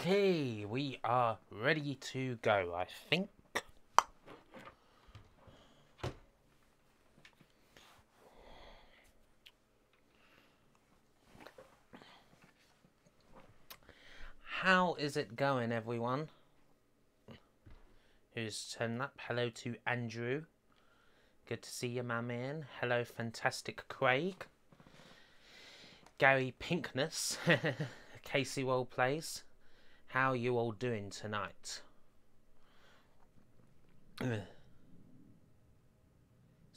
Okay, we are ready to go, I think. How is it going, everyone? Who's turned up? Hello to Andrew. Good to see you, my man. Hello, fantastic Craig. Gary Pinkness. Casey Roleplays. How are you all doing tonight? It's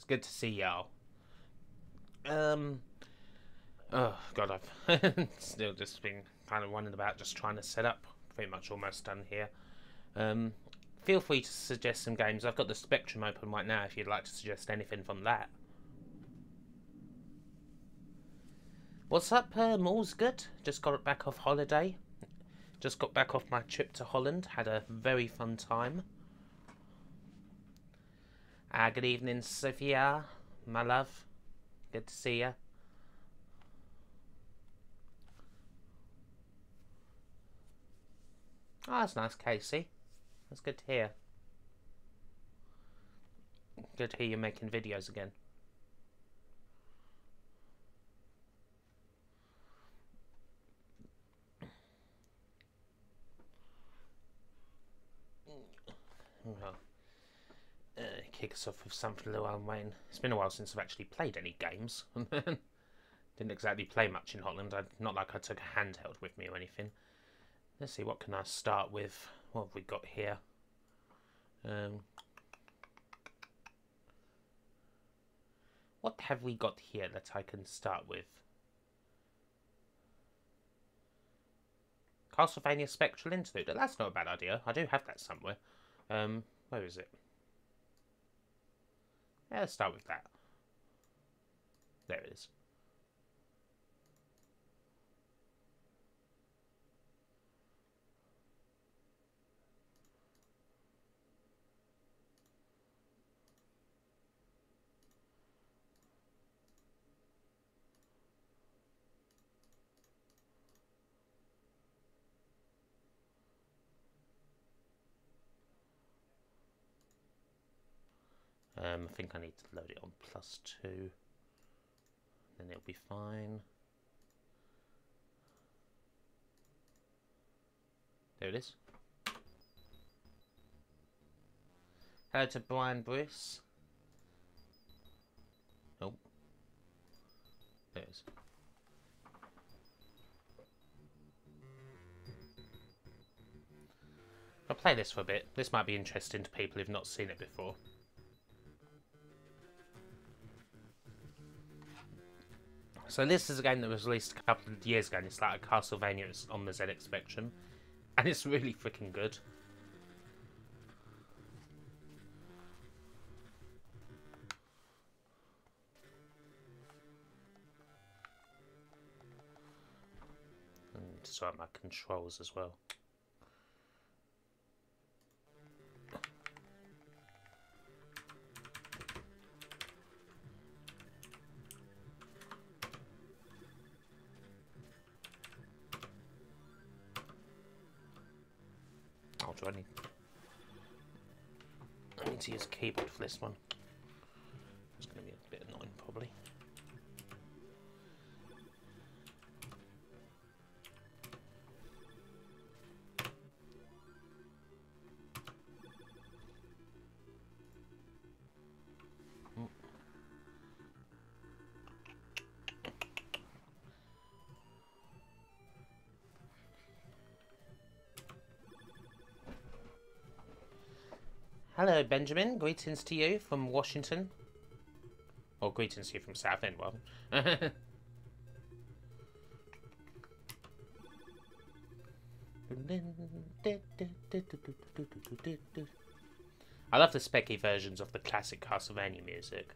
good to see y'all. Oh god, I've still just been kind of running about just trying to set up. Pretty much almost done here. Feel free to suggest some games. I've got the Spectrum open right now if you'd like to suggest anything from that. What's up, Mole's good? Just got back off holiday. Just got back off my trip to Holland. Had a very fun time. Good evening, Sophia, my love. Good to see you. Oh, that's nice, Casey. That's good to hear. Good to hear you making videos again. Well, kick us off with something a little unweighing. It's been a while since I've actually played any games. Didn't exactly play much in Holland. Not like I took a handheld with me or anything. Let's see, what can I start with? What have we got here? What have we got here that I can start with? Castlevania Spectral Interlude. That's not a bad idea. I do have that somewhere. Where is it? Yeah, let's start with that. There it is. I think I need to load it on +2. Then it'll be fine. There it is. Hello to Brian Bruce. Oh. There it is. I'll play this for a bit. This might be interesting to people who've not seen it before. So this is a game that was released a couple of years ago, and it's like a Castlevania on the ZX Spectrum. And it's really freaking good. And sort my controls as well. I need to use a keyboard for this one. It's going to be a bit annoying, probably. Hello, Benjamin. Greetings to you from Washington. Or greetings to you from Southend, well. I love the specky versions of the classic Castlevania music.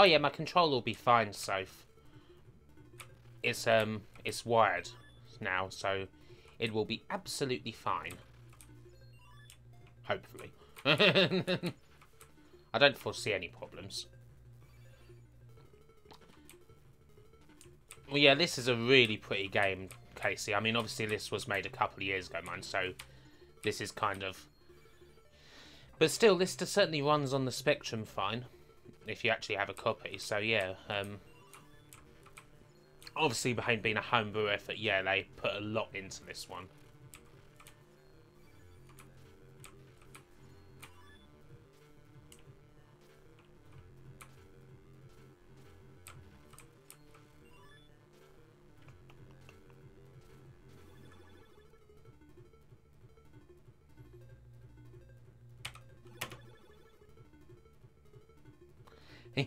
Oh yeah, my controller will be fine, Soph. It's wired now, so it will be absolutely fine. Hopefully. I don't foresee any problems. Well, yeah, this is a really pretty game, Casey. I mean, obviously this was made a couple of years ago, man, so this is kind of... But still, this certainly runs on the Spectrum fine, if you actually have a copy. So, yeah, obviously behind being a homebrew effort, yeah, they put a lot into this one.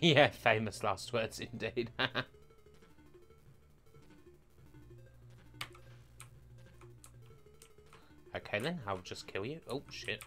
Yeah, famous last words indeed. Okay then, I'll just kill you. Oh, shit.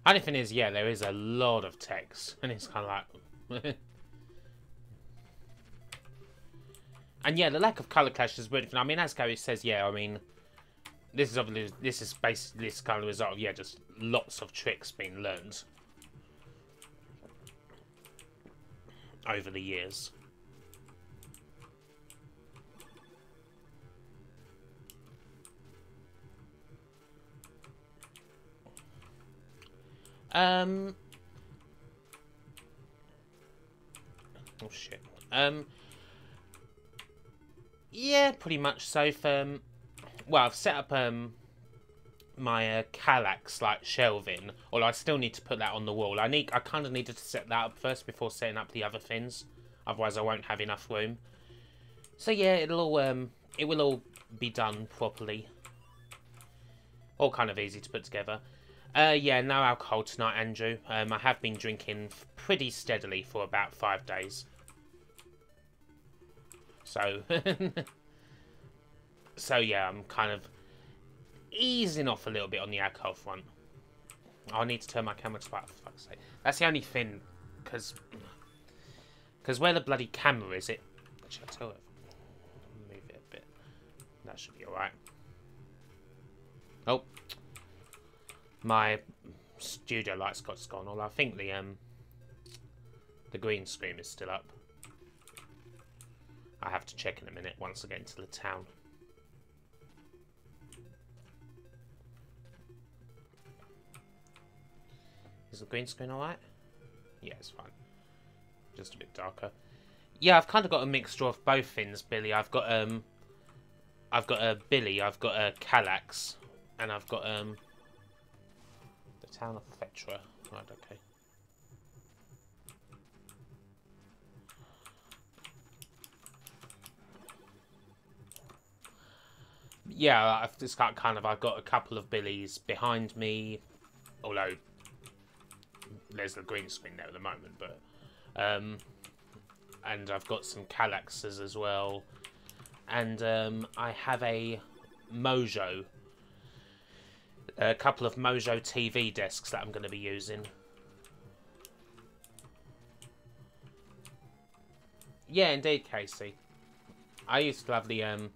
Only thing is, yeah, there is a lot of text, and it's kind of like... And yeah, the lack of colour clash is weird. I mean, as Gary says, yeah, I mean, this is basically this kind of result of, yeah, just lots of tricks being learned over the years. Oh shit. Yeah, pretty much so. Well, I've set up my Kallax like shelving, although I still need to put that on the wall. I kind of needed to set that up first before setting up the other things, otherwise I won't have enough room. So yeah, it will all be done properly. All kind of easy to put together. Yeah, no alcohol tonight, Andrew. I have been drinking pretty steadily for about 5 days. So, so yeah, I'm kind of easing off a little bit on the alcohol front. I'll need to turn my camera to white, for fuck's sake. That's the only thing, because where the bloody camera is, it... Should I tell it? Move it a bit. That should be alright. Oh. My studio lights got gone. Although I think the green screen is still up. I have to check in a minute once I get into the town. Is the green screen alright? Yeah, it's fine. Just a bit darker. Yeah, I've kind of got a mixture of both things, Billy. I've got a Billy, I've got a Kallax, and I've got the town of Fetra. Right, okay. Yeah, I've just got I've got a couple of Billies behind me, although there's the green screen there at the moment, but and I've got some Kallaxes as well, and I have a Mojo, a couple of Mojo TV desks that I'm going to be using. Yeah, indeed, Casey. I used to have the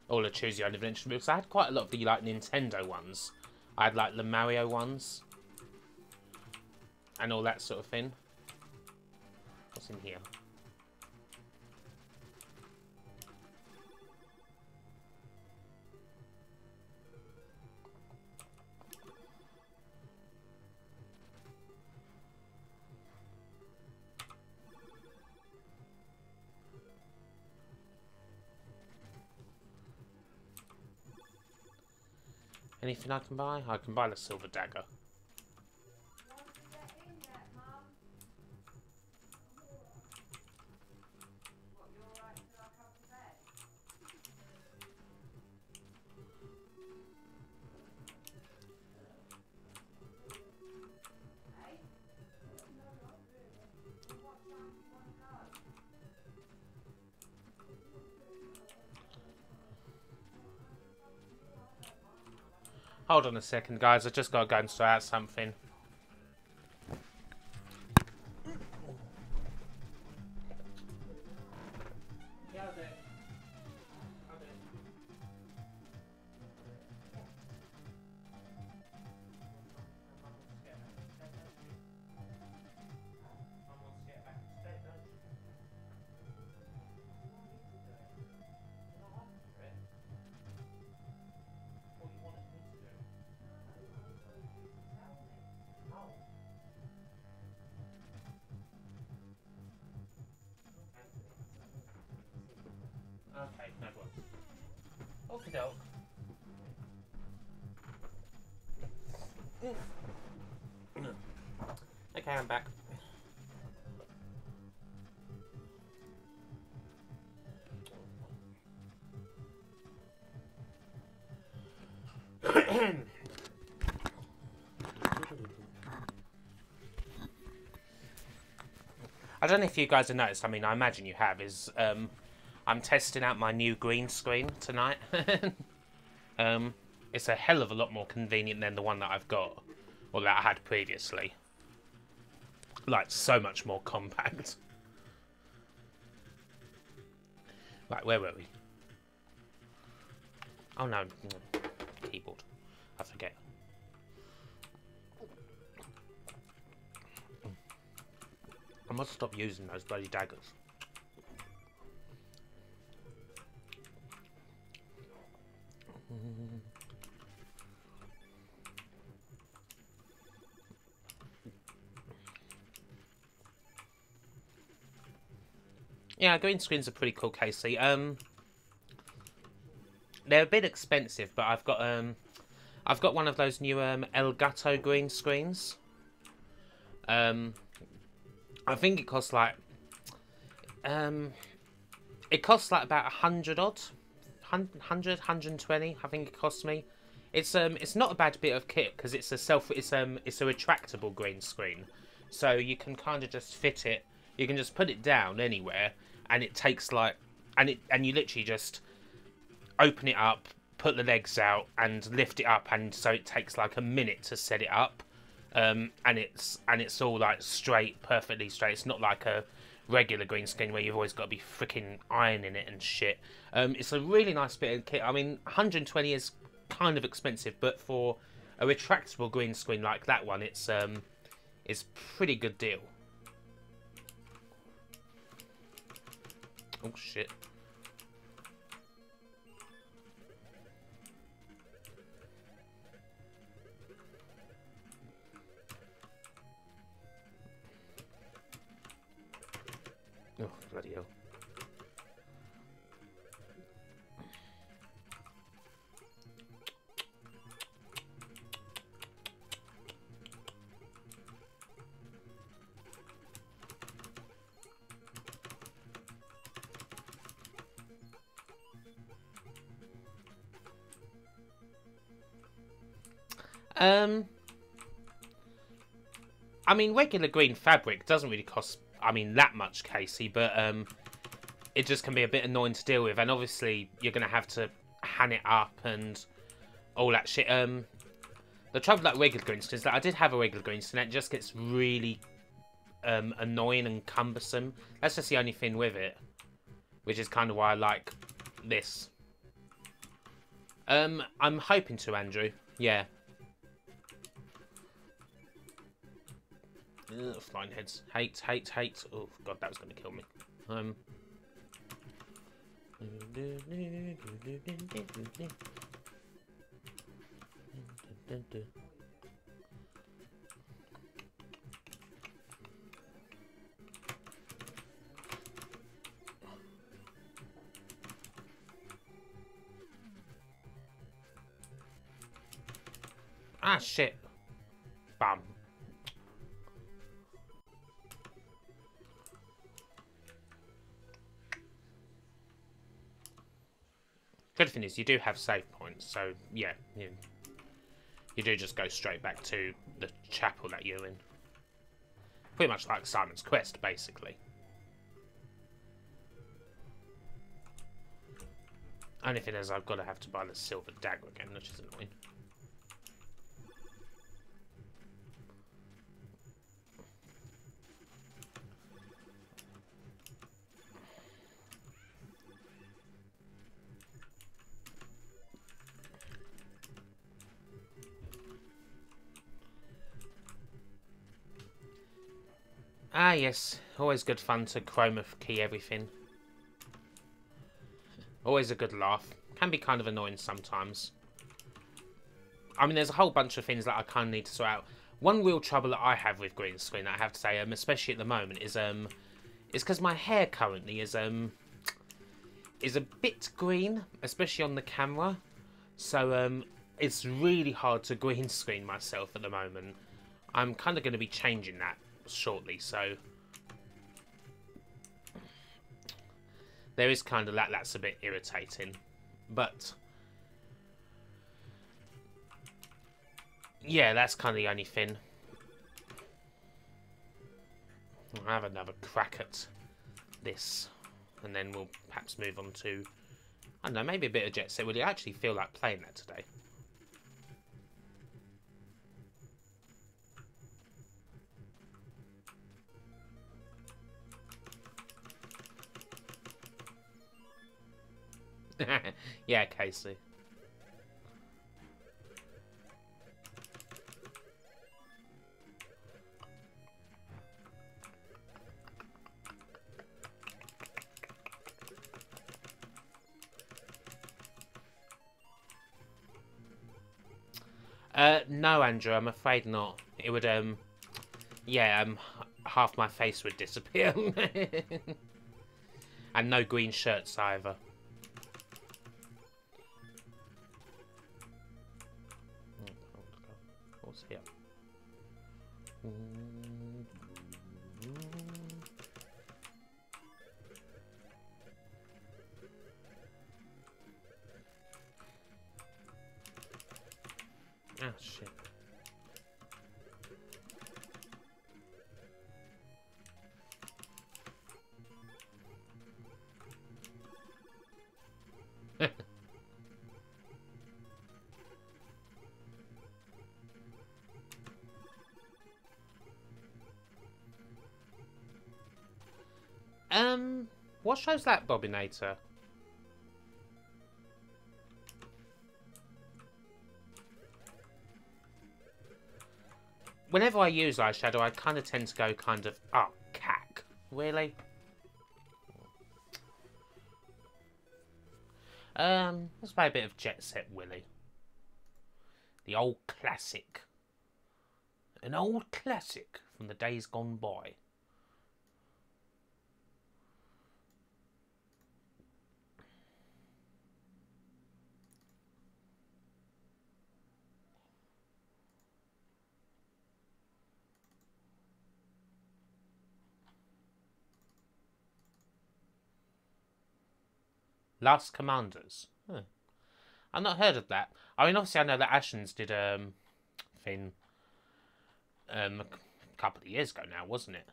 all the choose your own adventure books. I had quite a lot of the like Nintendo ones. I had like the Mario ones and all that sort of thing. What's in here? Anything I can buy? I can buy the silver dagger. Hold on a second, guys. I just got to go and sort out something. Okay, no problem. Okie doke. Okay, I'm back. I don't know if you guys have noticed, I mean, I imagine you have, is I'm testing out my new green screen tonight. It's a hell of a lot more convenient than the one that I've got, or that I had previously. Like, so much more compact. Right, where were we? Oh no, keyboard. I forget. I must stop using those bloody daggers. Yeah, green screens are pretty cool, Casey. They're a bit expensive, but I've got one of those new Elgato green screens. I think it costs like about 100 odd, 120. I think it costs me. It's not a bad bit of kit because it's a retractable green screen, so you can kind of just fit it. You can just put it down anywhere, and it takes like, and you literally just open it up, put the legs out, and lift it up, and so it takes like a minute to set it up. And it's all like straight, perfectly straight. It's not like a regular green screen where you've always got to be freaking ironing it and shit. It's a really nice bit of kit. I mean, 120 is kind of expensive, but for a retractable green screen like that one, it's pretty good deal. Oh shit. Oh, bloody hell. I mean, regular green fabric doesn't really cost, I mean, that much, Casey, but it just can be a bit annoying to deal with, and obviously you're going to have to hand it up and all that shit. The trouble with that regular green screen is that I did have a regular green screen, and it just gets really annoying and cumbersome. That's just the only thing with it, which is kind of why I like this. I'm hoping to, Andrew. Yeah. Ugh, flying heads. Hate. Oh, God, that was going to kill me. Ah, shit. Bum. Good thing is you do have save points, so yeah, you do just go straight back to the chapel that you're in. Pretty much like Simon's Quest, basically. Only thing is I've got to have to buy the silver dagger again, which is annoying. Ah yes, always good fun to chroma key everything. Always a good laugh. Can be kind of annoying sometimes. I mean, there's a whole bunch of things that I kind of need to sort out. One real trouble that I have with green screen, I have to say, especially at the moment, is because my hair currently is a bit green, especially on the camera. So it's really hard to green screen myself at the moment. I'm kind of going to be changing that shortly, so there is kind of that's a bit irritating, but yeah, that's kind of the only thing. I'll have another crack at this, and then we'll perhaps move on to, I don't know, maybe a bit of Jet Set. Would you actually feel like playing that today? Yeah, Casey. No, Andrew, I'm afraid not. It would, yeah, half my face would disappear. And no green shirts either. What's here? Ah, shit. What show's that, Bobinator? Whenever I use eyeshadow, I kind of tend to go kind of, oh, cack. Really? Let's play a bit of Jet Set Willy. The old classic. An old classic from the days gone by. Last Commanders. Huh. I've not heard of that. I mean, obviously I know that Ashens did thing a couple of years ago now, wasn't it?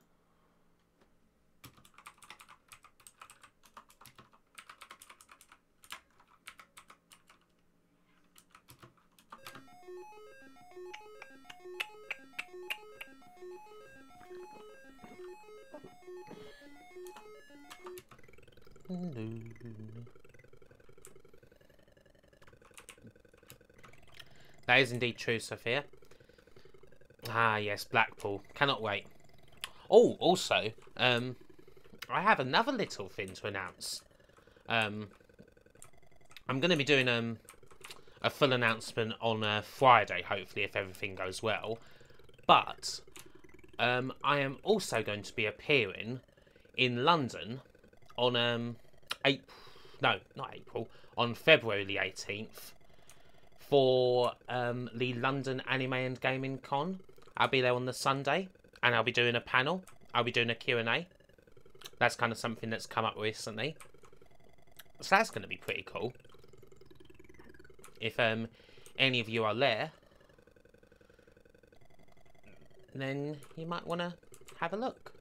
That is indeed true, Sophia. Ah, yes, Blackpool. Cannot wait. Oh, also, I have another little thing to announce. I'm going to be doing a full announcement on Friday, hopefully, if everything goes well. But I am also going to be appearing in London on April. No, not April. On February the 18th for the London Anime and Gaming Con. I'll be there on the Sunday, and I'll be doing a panel. I'll be doing a Q&A. That's kind of something that's come up recently. So that's going to be pretty cool. If any of you are there, then you might want to have a look.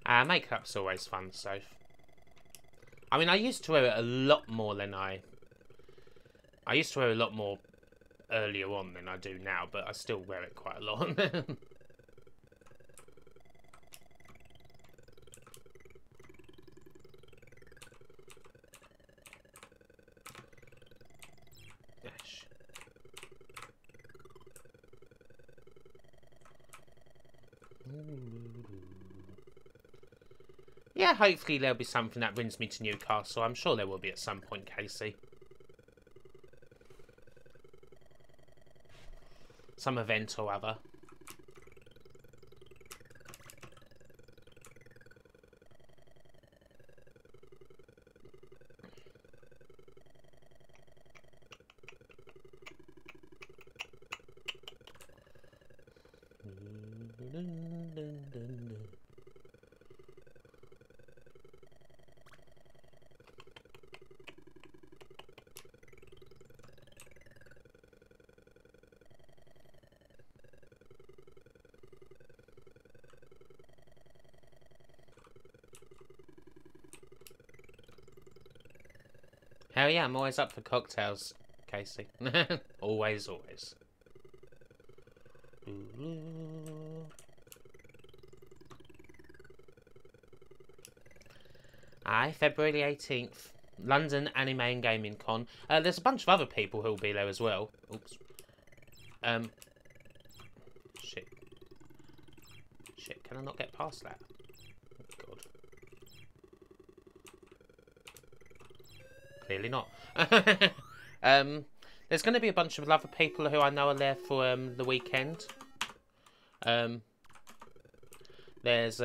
Makeup's always fun, so... I mean, I used to wear it a lot more than I used to wear it a lot more earlier on than I do now, but I still wear it quite a lot. Yeah, hopefully there'll be something that brings me to Newcastle. I'm sure there will be at some point, Casey. Some event or other. Hell yeah, I'm always up for cocktails, Casey. Always, always. Aye, February the 18th. London Anime and Gaming Con. There's a bunch of other people who'll be there as well. Oops. Shit. Shit, can I not get past that? Oh, God. Clearly not. There's going to be a bunch of other people who I know are there for the weekend. There's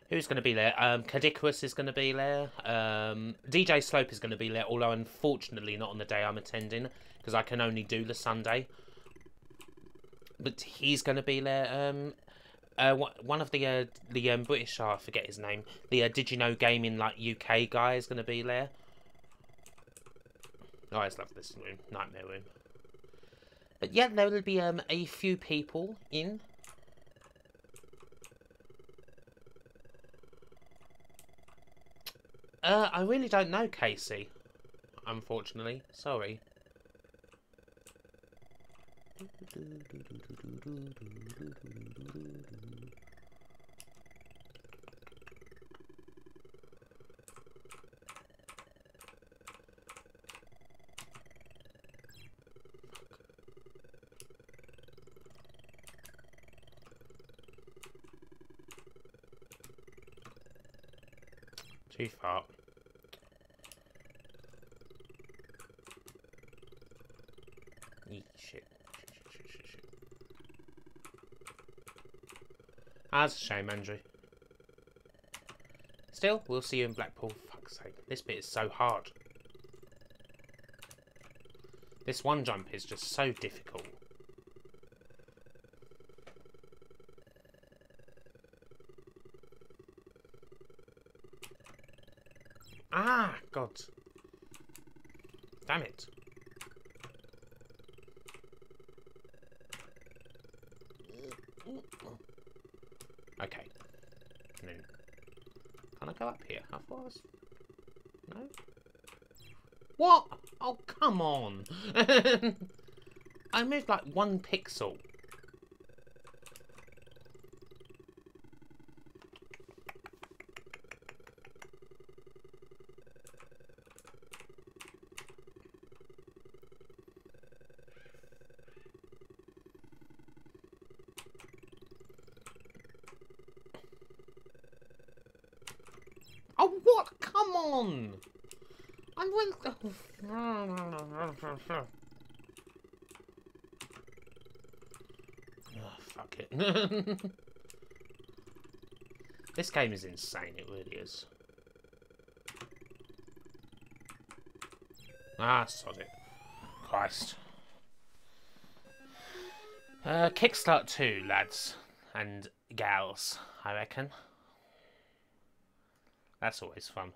who's going to be there? Cadicarus is going to be there. DJ Slope is going to be there, although unfortunately not on the day I'm attending because I can only do the Sunday. But he's going to be there. One of the British, I forget his name. The Did You Know Gaming like UK guy is going to be there. I always love this room, Nightmare Room. But yeah, there will be a few people in. I really don't know, Casey. Unfortunately, sorry. Too far. Shit. That's a shame, Andrew. Still, we'll see you in Blackpool. Fuck's sake. This bit is so hard. This one jump is just so difficult. Ah, God. Damn it. Okay. And then, can I go up here? How far is... No? What? Oh, come on. I moved like 1 pixel. Oh, what? Come on! I went... fuck it. This game is insane, it really is. Ah, sod it. Christ. Kickstart 2, lads and gals, I reckon. That's always fun.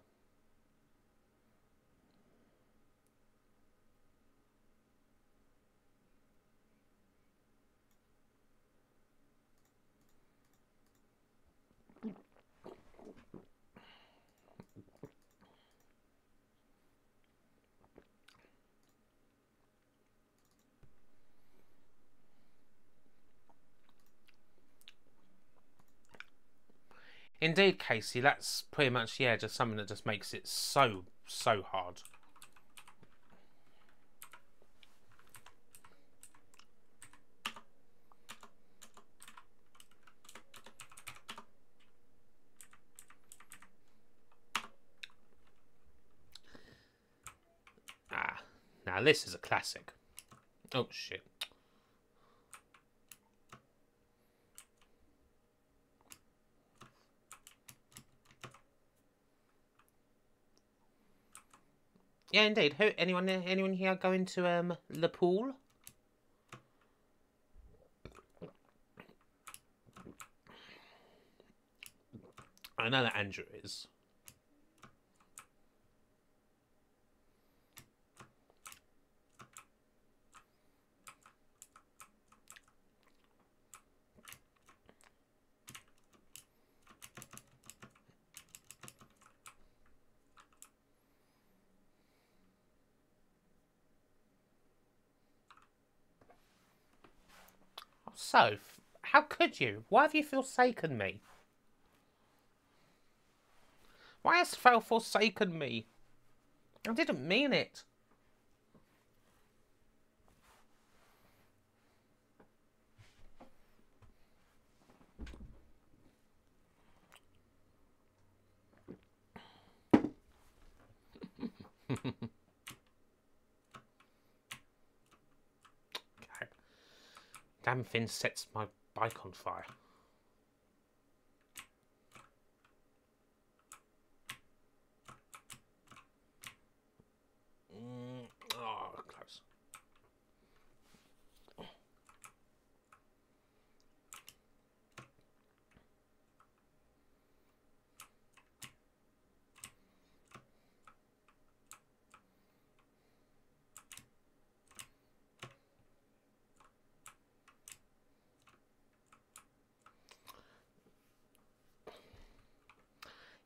Indeed, Casey, that's pretty much, yeah, just something that just makes it so hard. Ah, now this is a classic. Oh, shit. Yeah, indeed. Who? Anyone here going to the pool? I know that Andrew is. So, how could you? Why have you forsaken me? Why has Phil forsaken me? I didn't mean it. Okay. Damn Finn sets my bike on fire. Oh, close.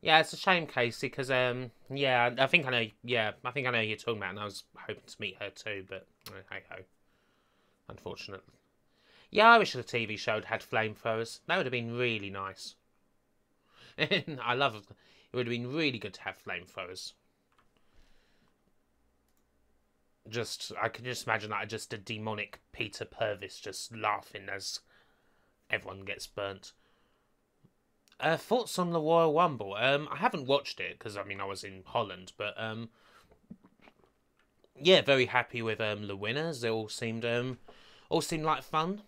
Yeah, it's a shame, Casey, because yeah, I think I know. Yeah, I think I know who you're talking about, and I was hoping to meet her too, but hey ho, unfortunately. Yeah, I wish the TV show had flamethrowers. That would have been really nice. I love it. It would have been really good to have flamethrowers. Just, I could just imagine like just a demonic Peter Purvis just laughing as everyone gets burnt. Thoughts on the Royal Rumble? I haven't watched it because I mean I was in Holland, but yeah, very happy with the winners. They all seemed like fun.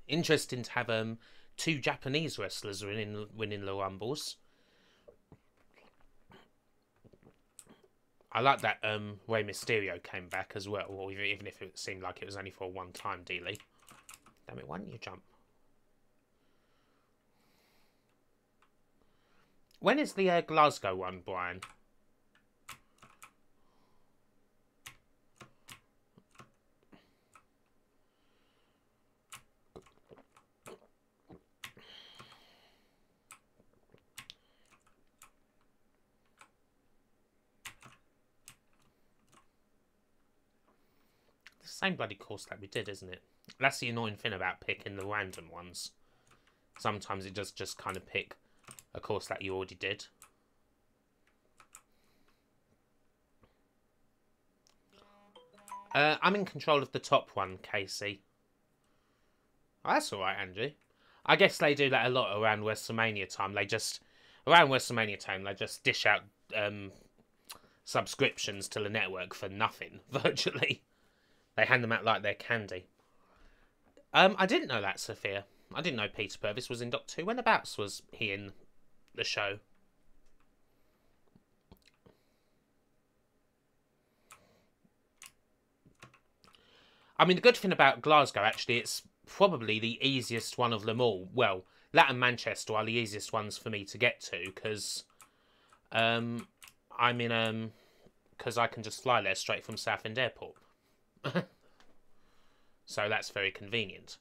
Interesting to have two Japanese wrestlers winning the Rumbles. I like that Rey Mysterio came back as well, or even if it seemed like it was only for a one-time dealie. Damn it, why didn't you jump? When is the Glasgow one, Brian? The same bloody course that we did, isn't it? That's the annoying thing about picking the random ones. Sometimes it does just kind of pick a course that you already did. I'm in control of the top one, Casey. Oh, that's alright, Andrew. I guess they do that a lot around WrestleMania time. Around WrestleMania time, they just dish out subscriptions to the network for nothing, virtually. They hand them out like they're candy. I didn't know that, Sophia. I didn't know Peter Purvis was in Doctor Who. Whenabouts was he in the show? I mean, the good thing about Glasgow, actually, it's probably the easiest one of them all. Well, that and Manchester are the easiest ones for me to get to, because I'm in because I can just fly there straight from Southend Airport. So that's very convenient.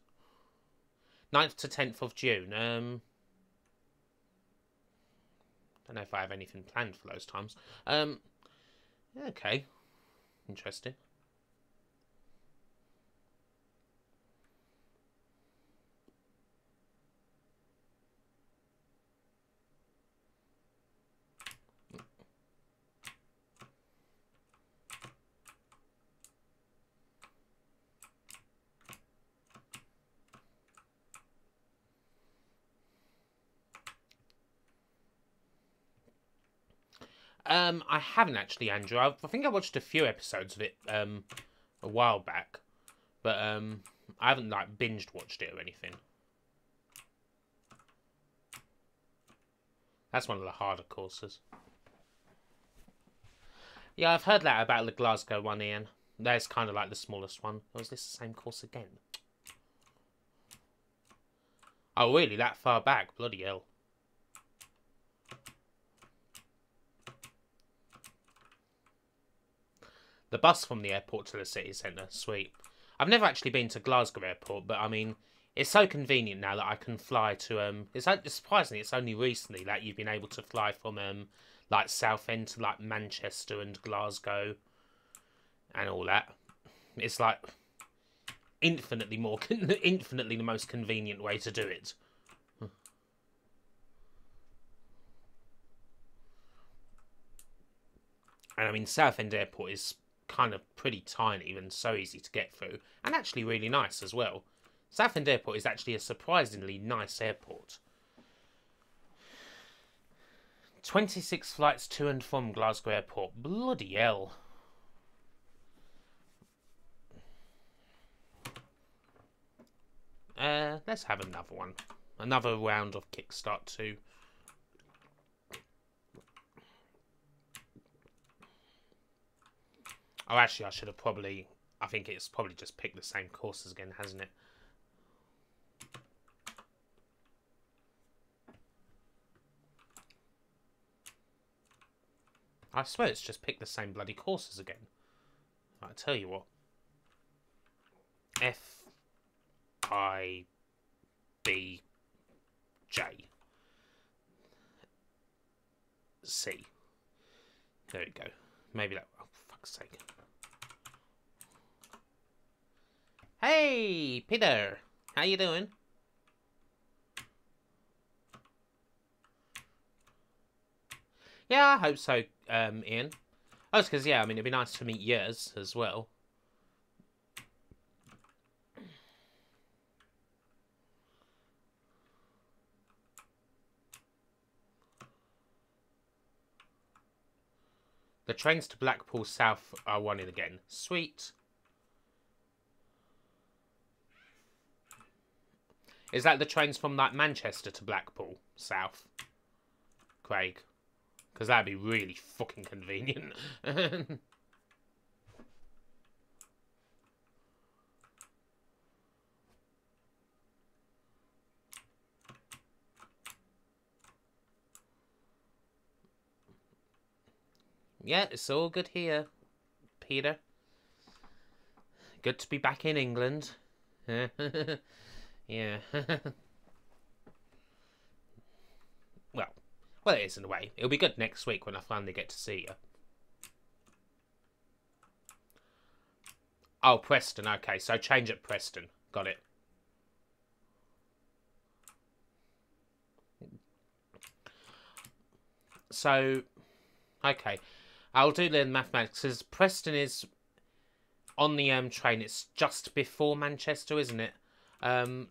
9th to 10th of June. Don't know if I have anything planned for those times. Okay. Interesting. I haven't actually, Andrew. I think I watched a few episodes of it a while back, but I haven't like binged watched it or anything. That's one of the harder courses. Yeah, I've heard that about the Glasgow one, Ian. That's kind of like the smallest one. Or is this the same course again? Oh, really? That far back? Bloody hell. The bus from the airport to the city centre. Sweet. I've never actually been to Glasgow Airport, but I mean, it's so convenient now that I can fly to... It's surprisingly, it's only recently that you've been able to fly from, like, Southend to, like, Manchester and Glasgow and all that. It's, like, infinitely the most convenient way to do it. And, I mean, Southend Airport is kind of pretty tiny and so easy to get through, and actually really nice as well. Southend Airport is actually a surprisingly nice airport. 26 flights to and from Glasgow Airport. Bloody hell. Let's have another one. Another round of Kickstart 2. Oh, actually, I should have probably... I think it's probably just picked the same courses again, hasn't it? I swear it's just picked the same bloody courses again. I tell you what. F-I-B-J-C. There we go. Maybe that... Oh, for fuck's sake. Hey, Peter. How you doing? Yeah, I hope so, Ian. Oh, it's because, yeah, I mean, it'd be nice to meet yours as well. The trains to Blackpool South are wanted again. Sweet. Is that the trains from, like, Manchester to Blackpool South? Craig? Because that'd be really fucking convenient. Yeah, it's all good here, Peter. Good to be back in England. Yeah. Well, it is in a way. It'll be good next week when I finally get to see you. Oh, Preston. Okay, so change at Preston. Got it. So, okay. I'll do the mathematics, because Preston is on the train. It's just before Manchester, isn't it?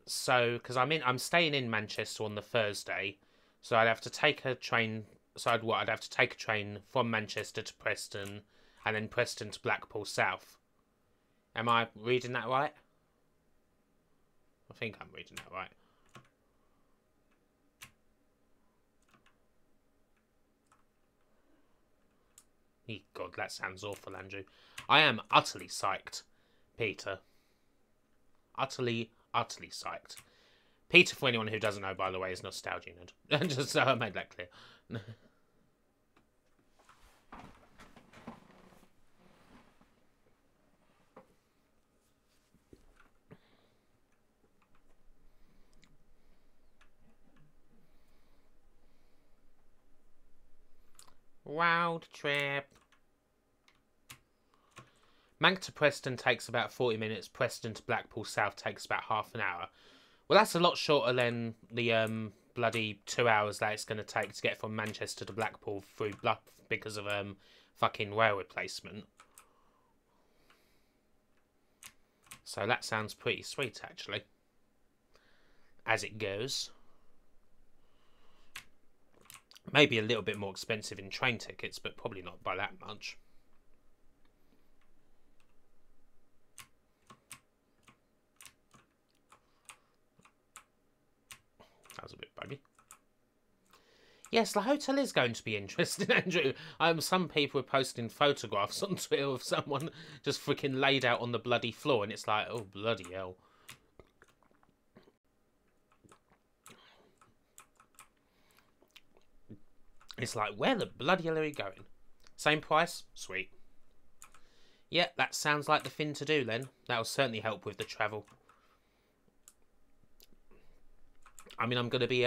So, because I'm staying in Manchester on the Thursday, so I'd have to take a train. So I'd have to take a train from Manchester to Preston, and then Preston to Blackpool South. Am I reading that right? think I'm reading that right. God, that sounds awful, Andrew. I am utterly psyched, Peter. Utterly psyched. Peter, for anyone who doesn't know, by the way, is nostalgia nerd. Just so I made that clear. Wild trip. Mank to Preston takes about 40 minutes. Preston to Blackpool South takes about half an hour. Well, that's a lot shorter than the bloody 2 hours that it's going to take to get from Manchester to Blackpool through because of fucking rail replacement. So that sounds pretty sweet, actually. As it goes. Maybe a little bit more expensive in train tickets, but probably not by that much. That was a bit buggy. Yes, the hotel is going to be interesting, Andrew. Some people are posting photographs on Twitter of someone just freaking laid out on the bloody floor, and it's like, oh, bloody hell. It's like, where the bloody hell are we going? Same price? Sweet. Yeah, that sounds like the thing to do then. That'll certainly help with the travel. I mean, I'm going to be,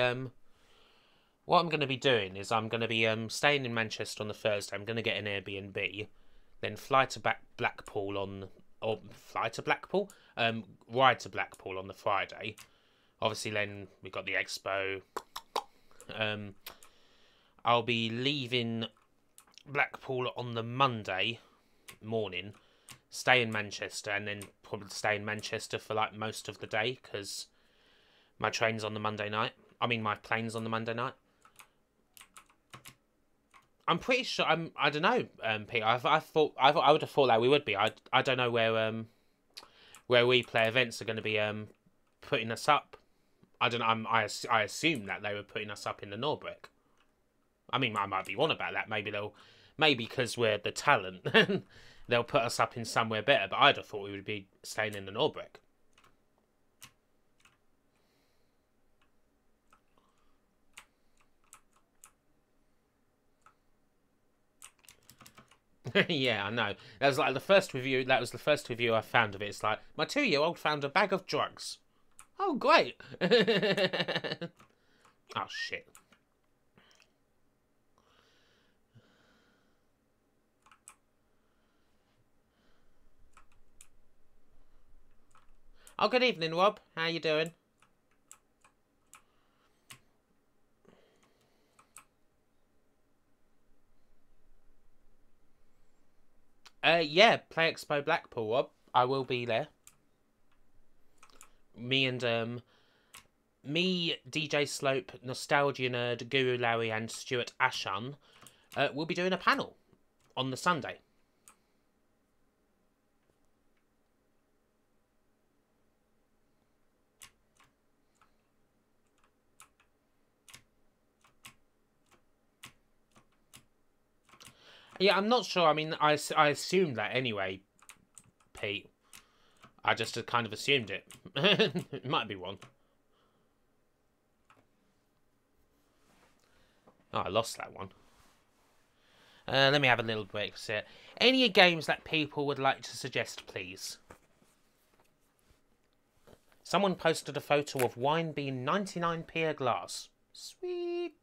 what I'm going to be doing is I'm going to be staying in Manchester on the Thursday. I'm going to get an Airbnb, then fly to Blackpool on, or fly to Blackpool? Ride to Blackpool on the Friday. Obviously, then we've got the expo. I'll be leaving Blackpool on the Monday morning, stay in Manchester, and then probably stay in Manchester for like most of the day because my train's on the Monday night. I mean, my plane's on the Monday night. I'm pretty sure. I don't know, Peter. I would have thought that we would be. I don't know where we play events are going to be putting us up. I don't know. I assume that they were putting us up in the Norbreck. I mean, I might be wrong about that. Maybe because we're the talent, they'll put us up in somewhere better. But I'd have thought we would be staying in the Norbreck. Yeah, I know. That was like the first review. That was the first review I found of it. It's like, my 2-year-old found a bag of drugs. Oh, great. Oh, shit. Oh, good evening, Rob. How you doing? Yeah, Play Expo Blackpool, Rob. I will be there. Me, DJ Slope, Nostalgia Nerd, Guru Larry, and Stuart Ashan will be doing a panel on the Sunday. Yeah, I'm not sure. I mean, I assumed that anyway, Pete. I just kind of assumed it. It might be wrong. Oh, I lost that one. Let me have a little break. So, any games that people would like to suggest, please? Someone posted a photo of wine being 99p a glass. Sweet.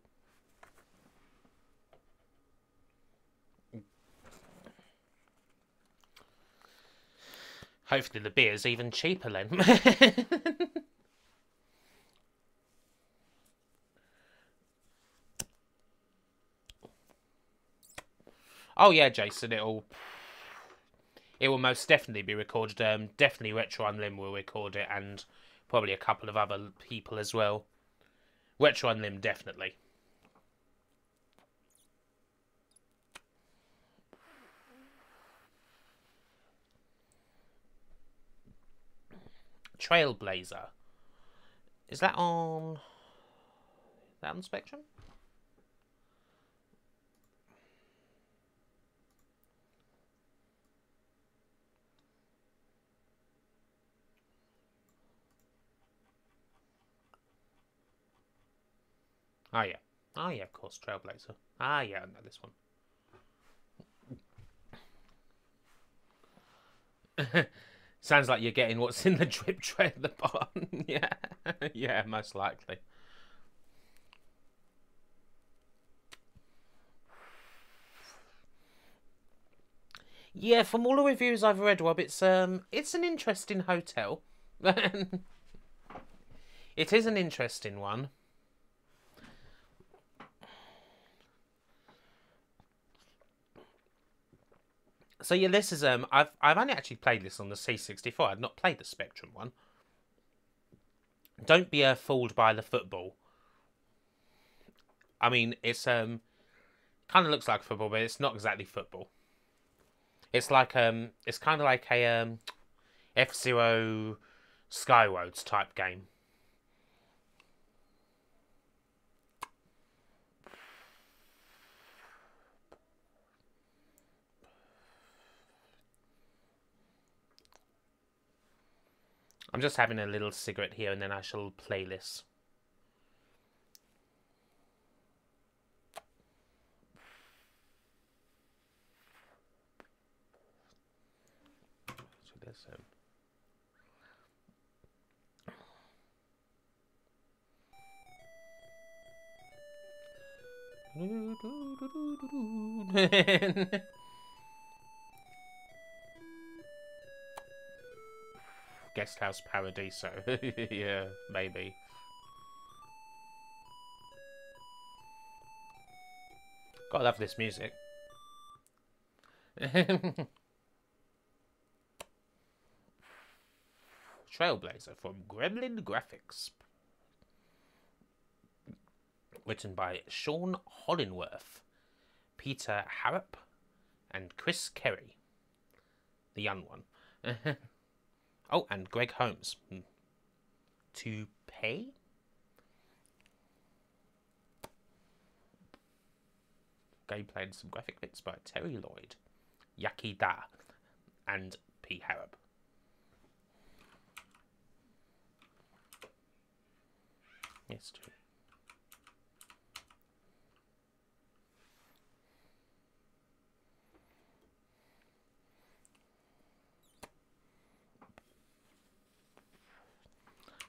Hopefully the beer's even cheaper then. Oh yeah, Jason, it will most definitely be recorded. Definitely Retro Unlim will record it, and probably a couple of other people as well. Retro Unlim, definitely. Trailblazer. Is that on... Is that on Spectrum? Oh, yeah. Oh, yeah, of course, Trailblazer. Ah, yeah, I know this one. Sounds like you're getting what's in the drip tray at the bottom. Yeah, yeah, most likely. Yeah, from all the reviews I've read, Rob, it's an interesting hotel. It is an interesting one. So yeah, this is I've only actually played this on the C64. I've not played the Spectrum one. Don't be fooled by the football. I mean, it's kind of looks like football, but it's not exactly football. It's like it's kind of like a F-Zero Skyroads type game. I'm just having a little cigarette here, and then I shall play this. So this Guest House Paradiso. Yeah, maybe. Gotta love this music. Trailblazer from Gremlin Graphics. Written by Sean Hollingworth, Peter Harrop, and Chris Kerry. The young one. Oh, and Greg Holmes. To pay? Gameplay and some graphic bits by Terry Lloyd, Yaki Da, and P. Harrop. Yes, true.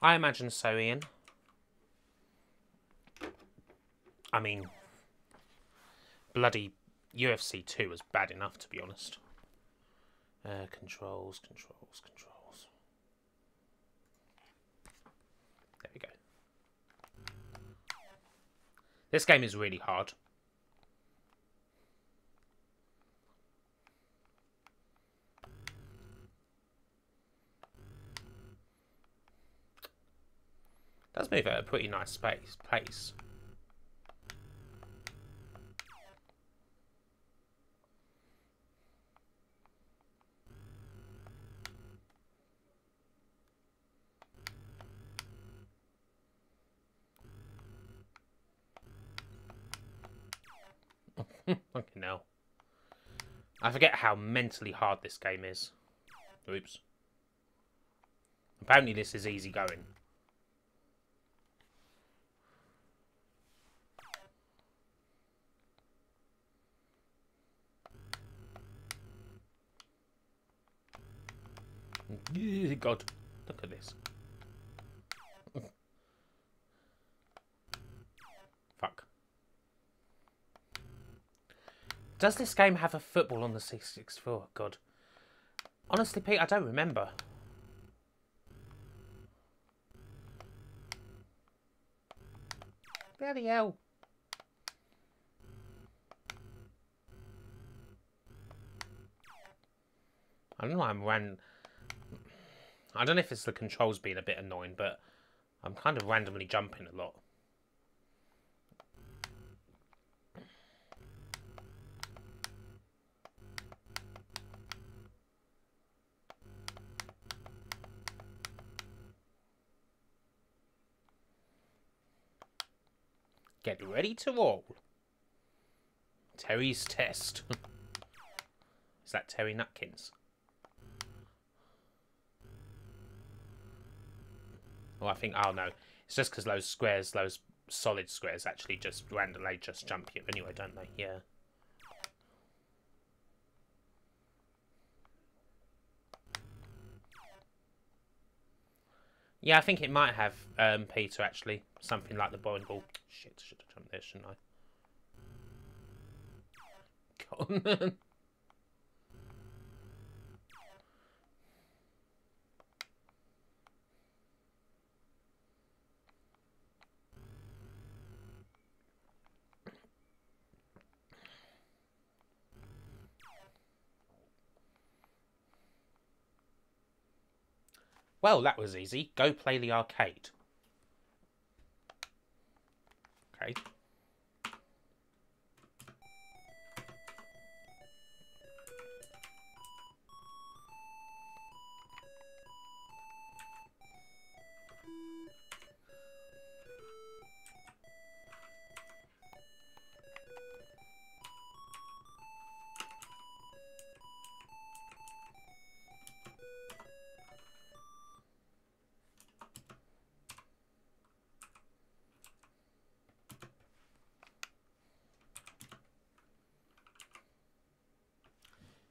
I imagine so, Ian. I mean, bloody UFC 2 was bad enough, to be honest. Controls. There we go. This game is really hard. It does move at a pretty nice pace. Fucking hell. I forget how mentally hard this game is. Oops. Apparently this is easy going. God, look at this. Fuck. Does this game have a football on the C64? God. Honestly, Pete, I don't remember. Bloody hell. I don't know, I don't know if it's the controls being a bit annoying, but I'm kind of randomly jumping a lot. Get ready to roll. Terry's test. Is that Terry Nutkins? Oh, I think... Oh, no. It's just because those squares, those solid squares, actually just randomly just jump you anyway, don't they? Yeah. Yeah, I think it might have, Peter, actually. Something like the bowling ball. Shit, should have jumped there, shouldn't I? Go on. Well, that was easy. Go play the arcade. Okay.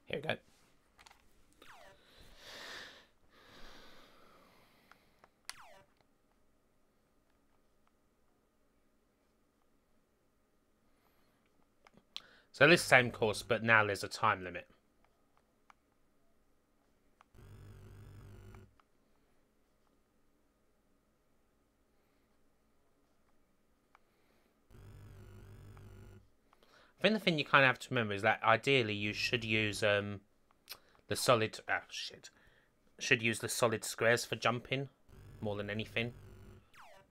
Here we go. So this same course, but now there's a time limit. I think the thing you kind of have to remember is that ideally you should use the solid... Oh, shit. Should use the solid squares for jumping more than anything.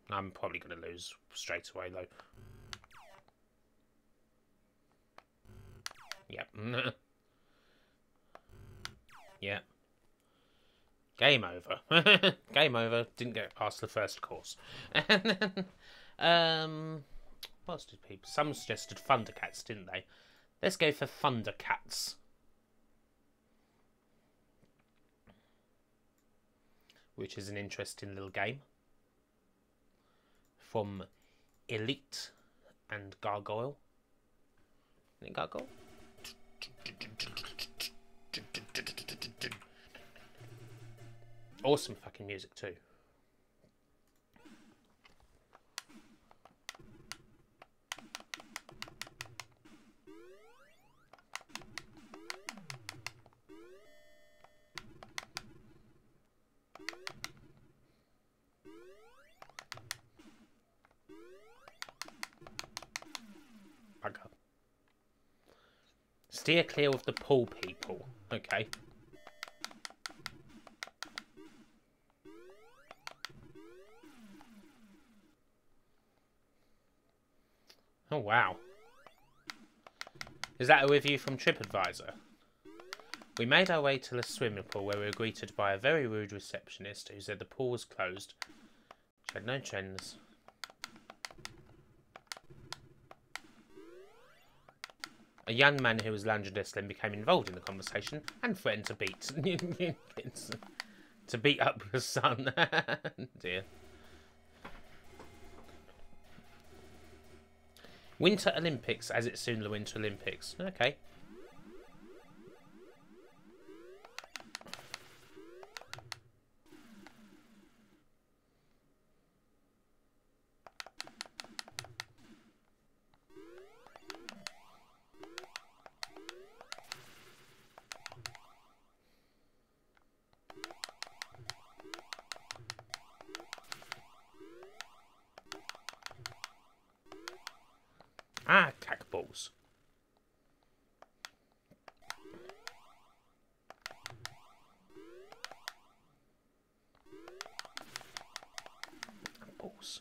I'm probably going to lose straight away, though. Yep. Yep. Game over. Game over. Didn't get past the first course. And then, what else did people... Some suggested Thundercats, didn't they? Let's go for Thundercats. Which is an interesting little game. From Elite and Gargoyle. Isn't it Gargoyle? Awesome fucking music too. Steer clear of the pool people. Okay. Oh, wow. Is that a review from TripAdvisor? We made our way to the swimming pool where we were greeted by a very rude receptionist who said the pool was closed. She had no trends. A young man who was lounging desk then became involved in the conversation and threatened to beat up your son. Dear. Winter Olympics, as it's soon the Winter Olympics. Okay. Ah, cack balls. Balls.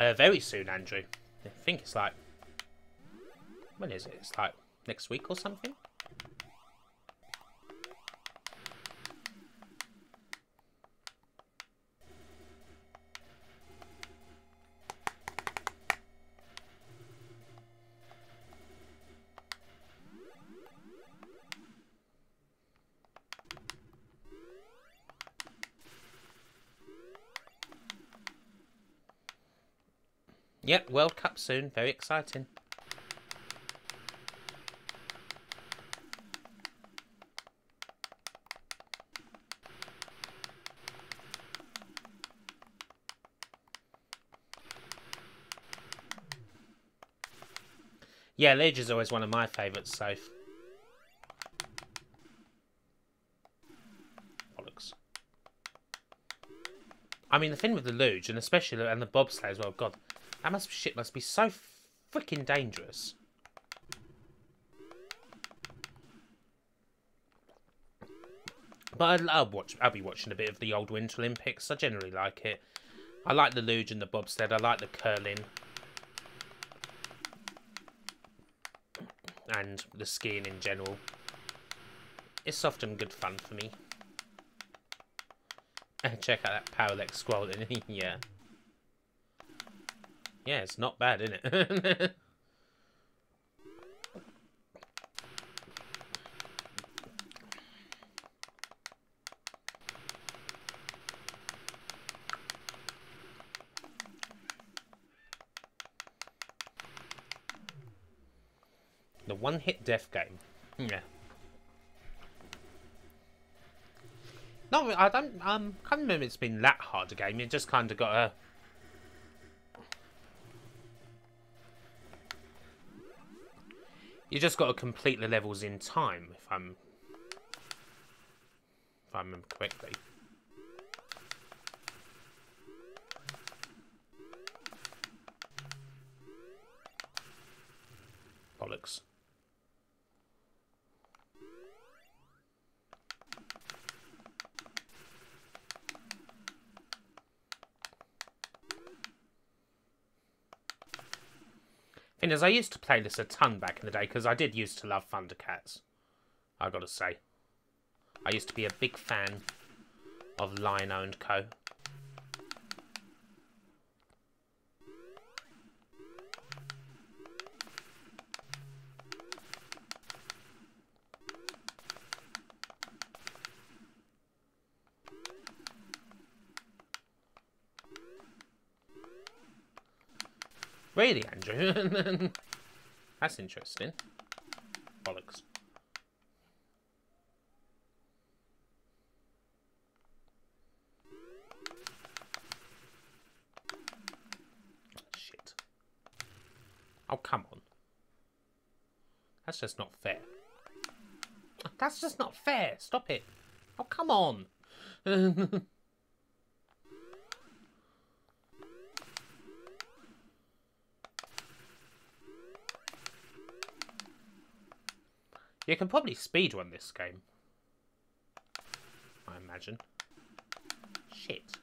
Very soon, Andrew. I think it's like... When is it? It's like next week or something? Yep, World Cup soon. Very exciting. Yeah, Luge is always one of my favourites, so... Bollocks. I mean, the thing with the Luge, and especially and the bobsleigh as well, God, that shit must be so freaking dangerous. But I'll be watching a bit of the old Winter Olympics. I generally like it. I like the Luge and the bobsled. I like the curling. And the skiing in general. It's often good fun for me. Check out that parallax scrolling. Yeah. Yeah, it's not bad, isn't it? The one-hit death game. Yeah. No, I don't. Can't remember it's been that hard a game. You just kind of got to. You just got to complete the levels in time, if I remember correctly. Bollocks. Thing is, I used to play this a ton back in the day because I did used to love Thundercats. I gotta say, I used to be a big fan of Lion-O and Co. Really, Andrew? That's interesting. Bollocks. Shit. Oh, come on. That's just not fair. That's just not fair. Stop it. Oh, come on. You can probably speedrun this game, I imagine. Shit.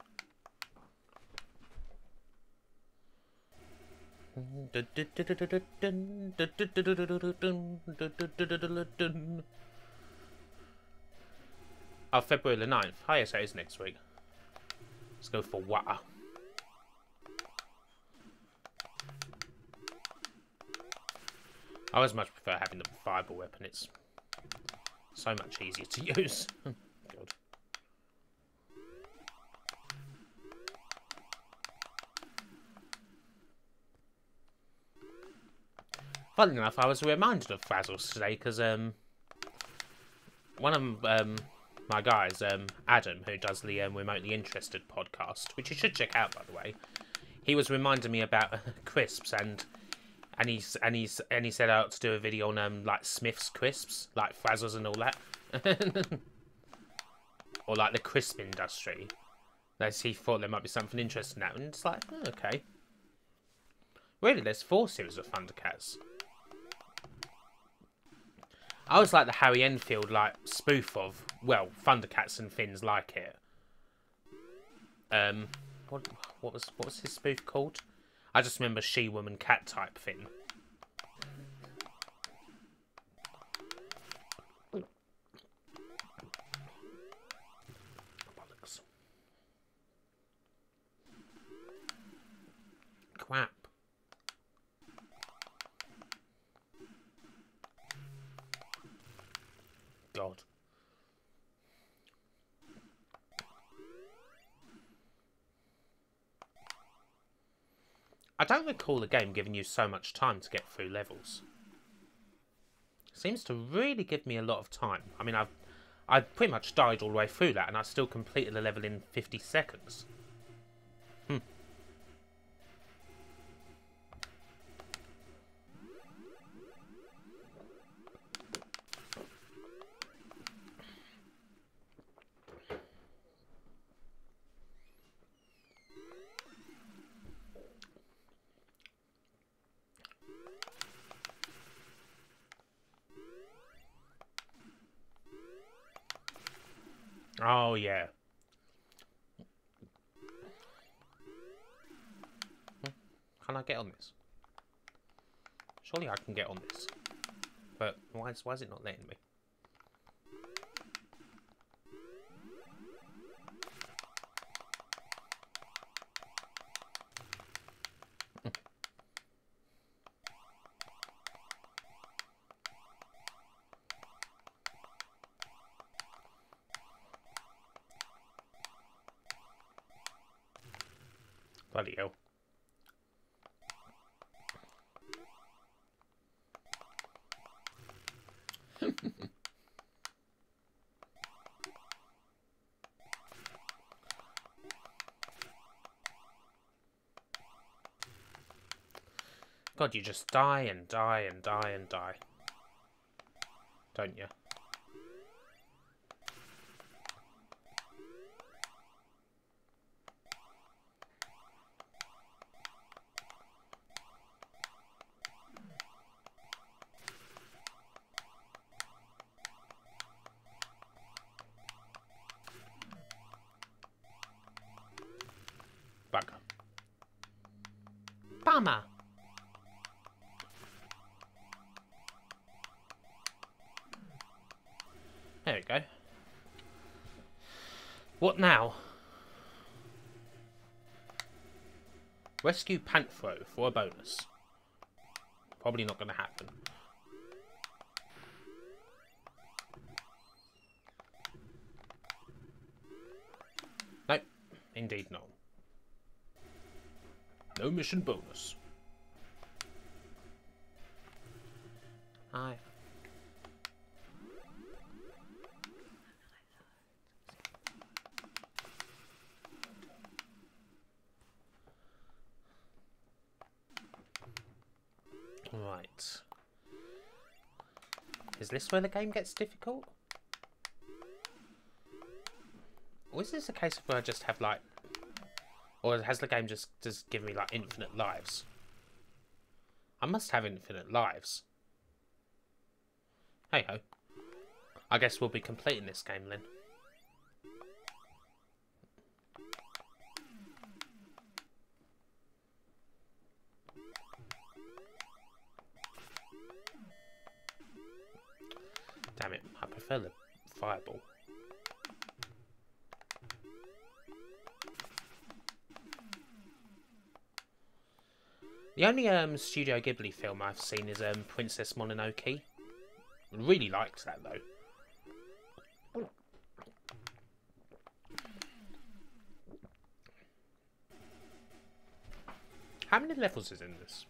Oh, February the 9th. Oh, yes, that is next week. Let's go for water. I always much prefer having the fibre weapon. It's so much easier to use. God. Funnily enough, I was reminded of Frazzles today because one of my guys, Adam, who does the Remotely Interested podcast, which you should check out, by the way, he was reminding me about crisps and he said I ought to do a video on like Smith's crisps, like Frazzles and all that, or like the crisp industry. He thought there might be something interesting in that, and it's like, oh, okay. Really, there's 4 series of Thundercats. I was like the Harry Enfield like spoof of, well, Thundercats and things like it. What was his spoof called? I just remember she-woman cat type thing. Bollocks. Crap. God. I don't recall the game giving you so much time to get through levels. It seems to really give me a lot of time. I mean, I pretty much died all the way through that, and I still completed the level in 50 seconds. Oh, yeah. Can I get on this? Surely I can get on this. But why is it not letting me? Bloody hell. God, you just die and die and die and die. Don't you? Bugger. Bummer. There we go. What now? Rescue Panthro for a bonus. Probably not going to happen. Nope. Indeed not. No mission bonus. Hi. Right. Is this where the game gets difficult? Or is this a case of where I just have like... Or has the game just given me like infinite lives? I must have infinite lives. Hey ho. I guess we'll be completing this game then. Damn it, I prefer the fireball. The only Studio Ghibli film I've seen is Princess Mononoke. Really liked that though. How many levels is in this?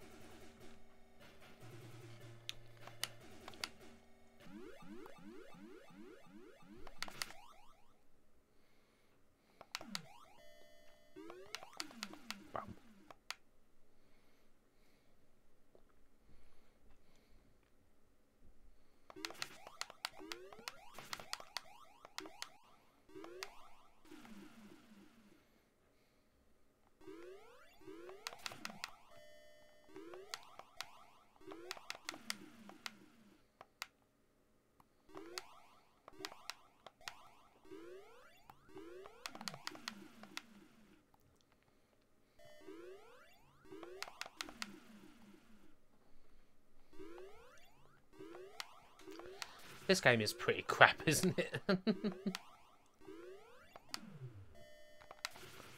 This game is pretty crap, isn't it?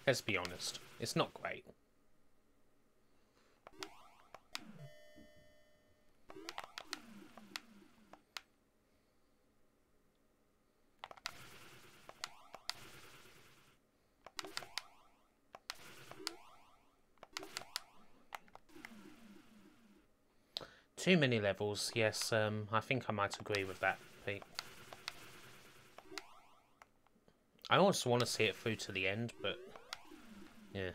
Let's be honest. It's not great. Too many levels, yes, I think I might agree with that, Pete. I also want to see it through to the end, but yeah.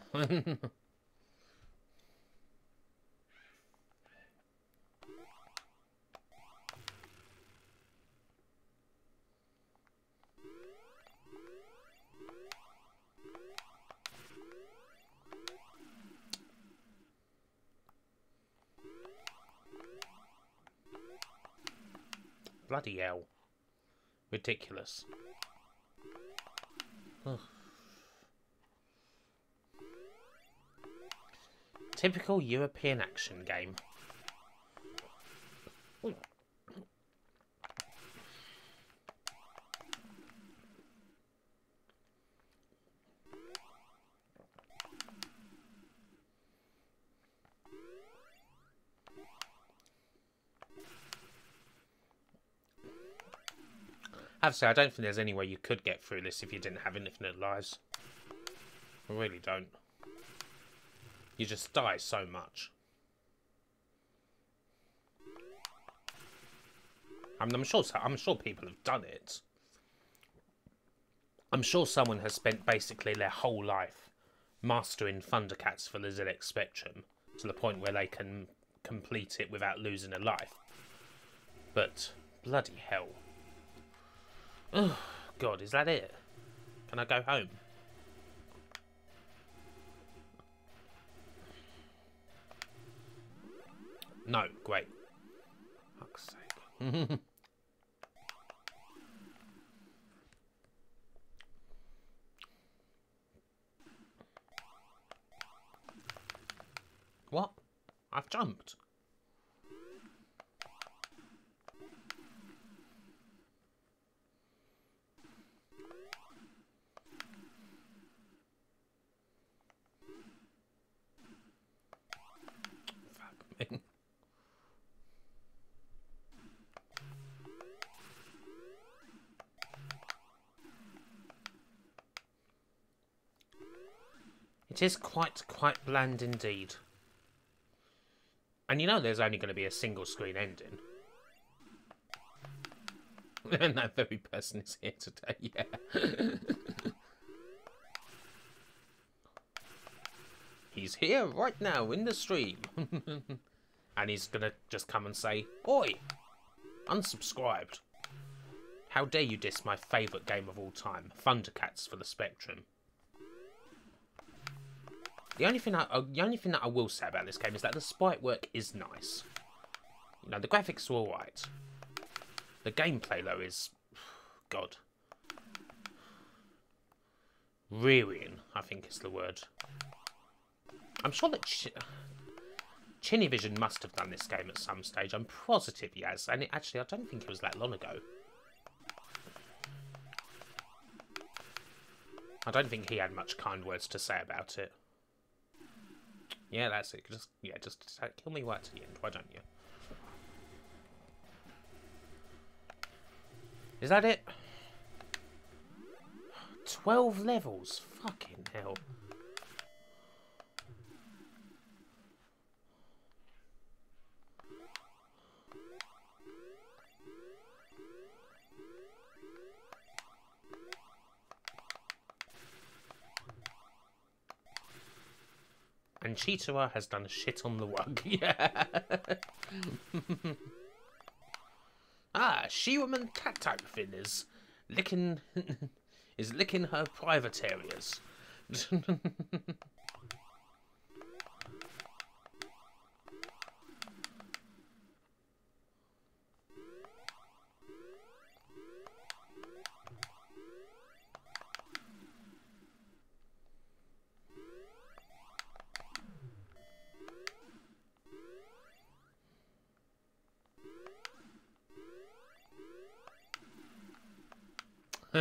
Bloody hell. Ridiculous. Ugh. Typical European action game. I have to say, I don't think there's any way you could get through this if you didn't have infinite lives. I really don't. You just die so much. I'm sure people have done it. I'm sure someone has spent basically their whole life mastering Thundercats for the ZX Spectrum to the point where they can complete it without losing a life. But bloody hell. Oh, God, is that it? Can I go home? No, great. Fuck's sake. What? I've jumped. Fuck me. It is quite bland indeed. And you know there's only going to be a single screen ending. And that very person is here today, yeah. He's here right now in the stream. And he's going to just come and say, "Oi, unsubscribed. How dare you diss my favourite game of all time, Thundercats for the Spectrum." The only thing that I will say about this game is that the sprite work is nice. You know, the graphics are alright. The gameplay, though, is... God. Rearing, I think is the word. I'm sure that Chinivision must have done this game at some stage. I'm positive he has. And actually, I don't think it was that long ago. I don't think he had much kind words to say about it. Yeah, that's it. Just kill me right to the end. Why don't you? Is that it? 12 levels. Fucking hell. And Cheetah has done shit on the rug. Yeah. She-woman cat type thing is licking her private areas.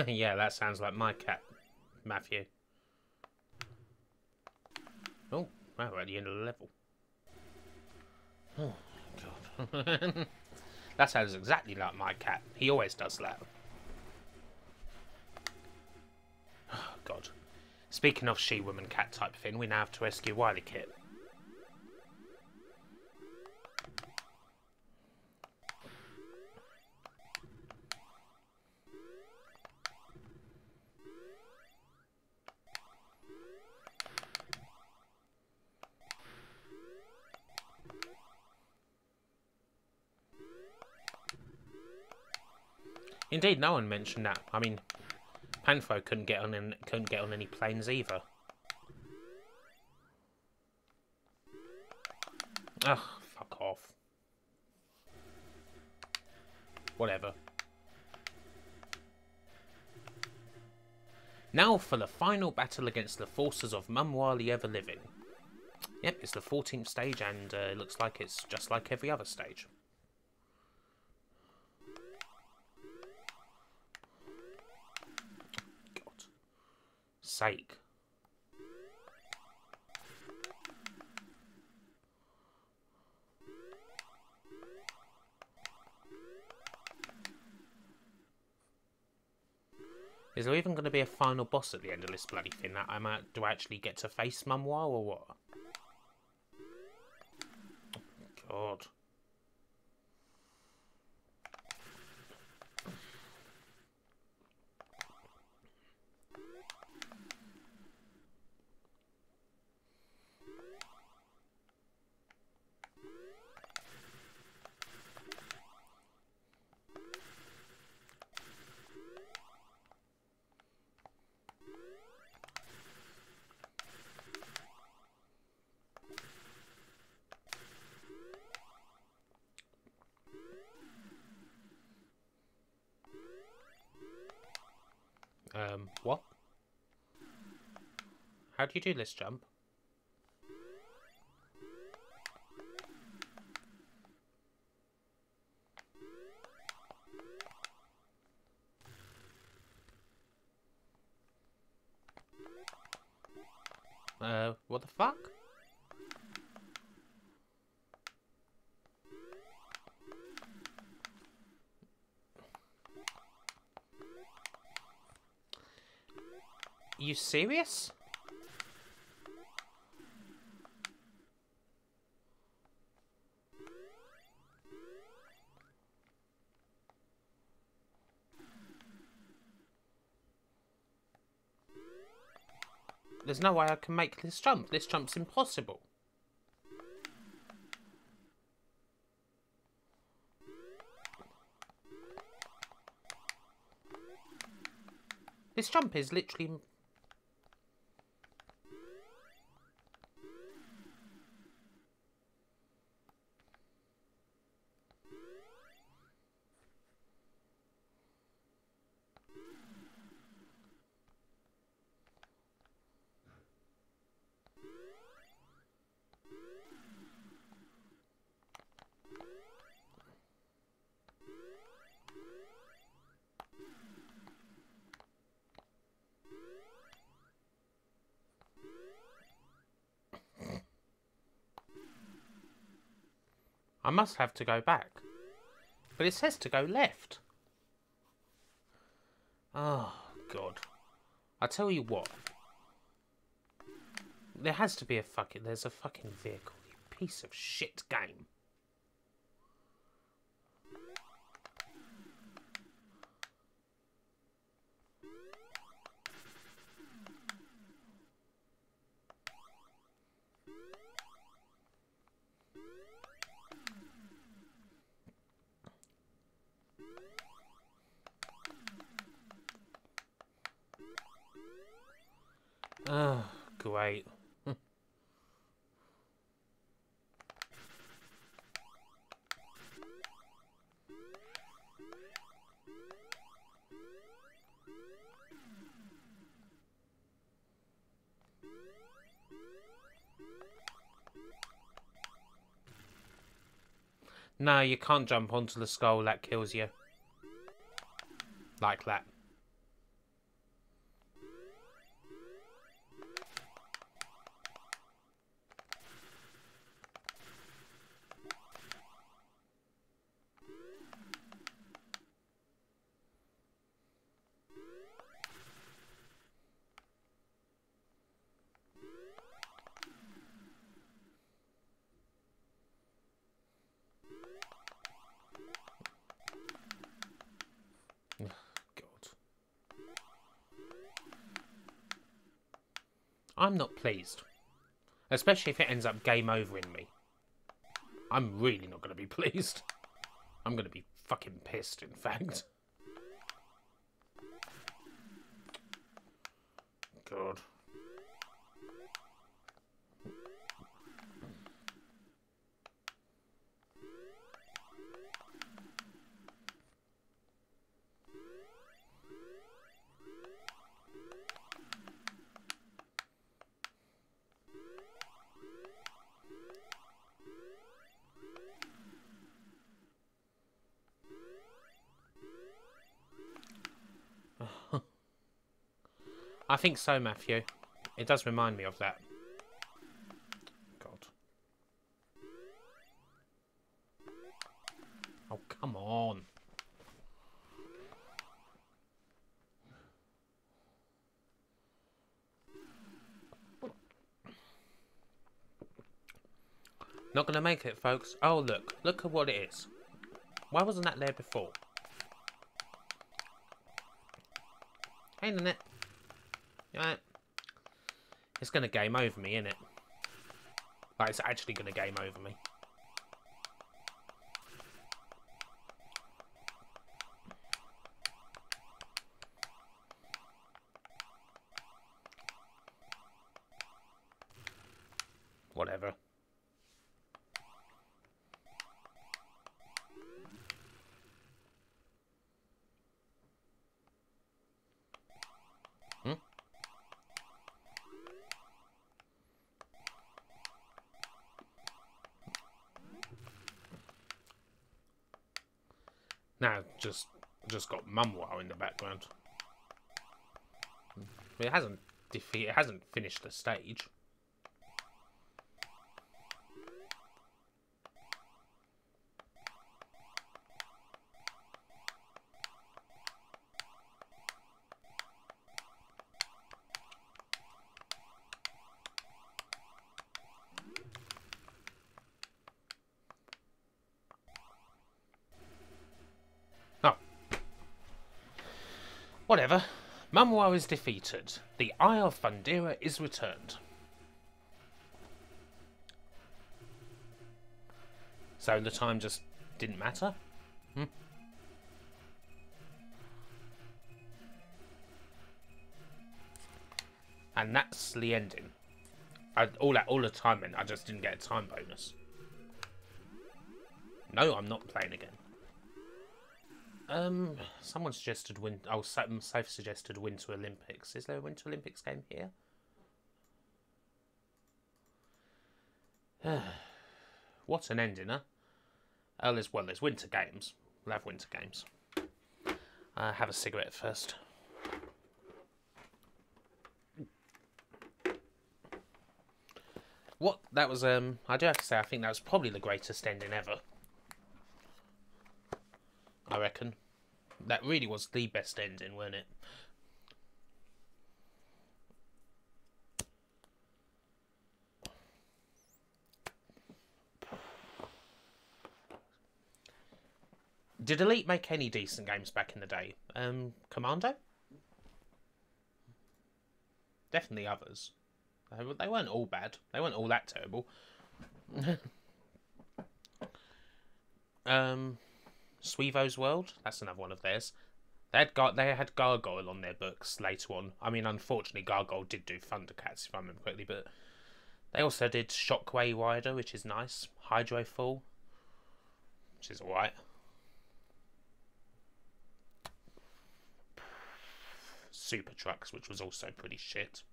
Yeah, that sounds like my cat, Matthew. Oh, wow, we're at the end of the level. Oh, God. That sounds exactly like my cat. He always does that. Oh, God. Speaking of she-woman cat type thing, we now have to rescue Wily Kit. Indeed, no one mentioned that. I mean, Panthro couldn't get on any planes either. Ugh, fuck off. Whatever. Now for the final battle against the forces of Mum Wily Ever Living. Yep, it's the 14th stage, and it looks like it's just like every other stage. God. Sake. Is there even going to be a final boss at the end of this bloody thing? That do I actually get to face Mum Wile or what? God. What? How do you do this jump? What the fuck? You serious? There's no way I can make this jump. This jump's impossible. This jump is literally... I must have to go back. But it says to go left. Oh, God. I tell you what. There has to be a fucking... There's a fucking vehicle. You piece of shit game. Oh, great. No, you can't jump onto the skull. That kills you. Like that. I'm not pleased. Especially if it ends up game overing me. I'm really not going to be pleased. I'm going to be fucking pissed, in fact. God. I think so, Matthew. It does remind me of that. God. Oh, come on. Not gonna make it, folks. Oh, look. Look at what it is. Why wasn't that there before? Ain't it? Right. It's gonna game over me, innit? Like, it's actually gonna game over me. Whatever. Now, just got Mumwar in the background. It hasn't finished the stage. Oh. Whatever. Mumwar is defeated. The Eye of Fundira is returned. So the time just didn't matter? And that's the ending. All the time meant I just didn't get a time bonus. No, I'm not playing again. Someone suggested Safe suggested Winter Olympics. Is there a Winter Olympics game here? What an ending, huh? Oh, there's Winter Games. We'll have Winter Games. Have a cigarette first. What? That was, I do have to say, I think that was probably the greatest ending ever. I reckon. That really was the best ending, wasn't it? Did Elite make any decent games back in the day? Commando? Definitely others. They weren't all bad. They weren't all that terrible. Suivo's World? That's another one of theirs. They had Gargoyle on their books later on. I mean, unfortunately, Gargoyle did do Thundercats, if I remember correctly, but they also did Shockwave Rider, which is nice. Hydrofall, which is alright. Super Trucks, which was also pretty shit.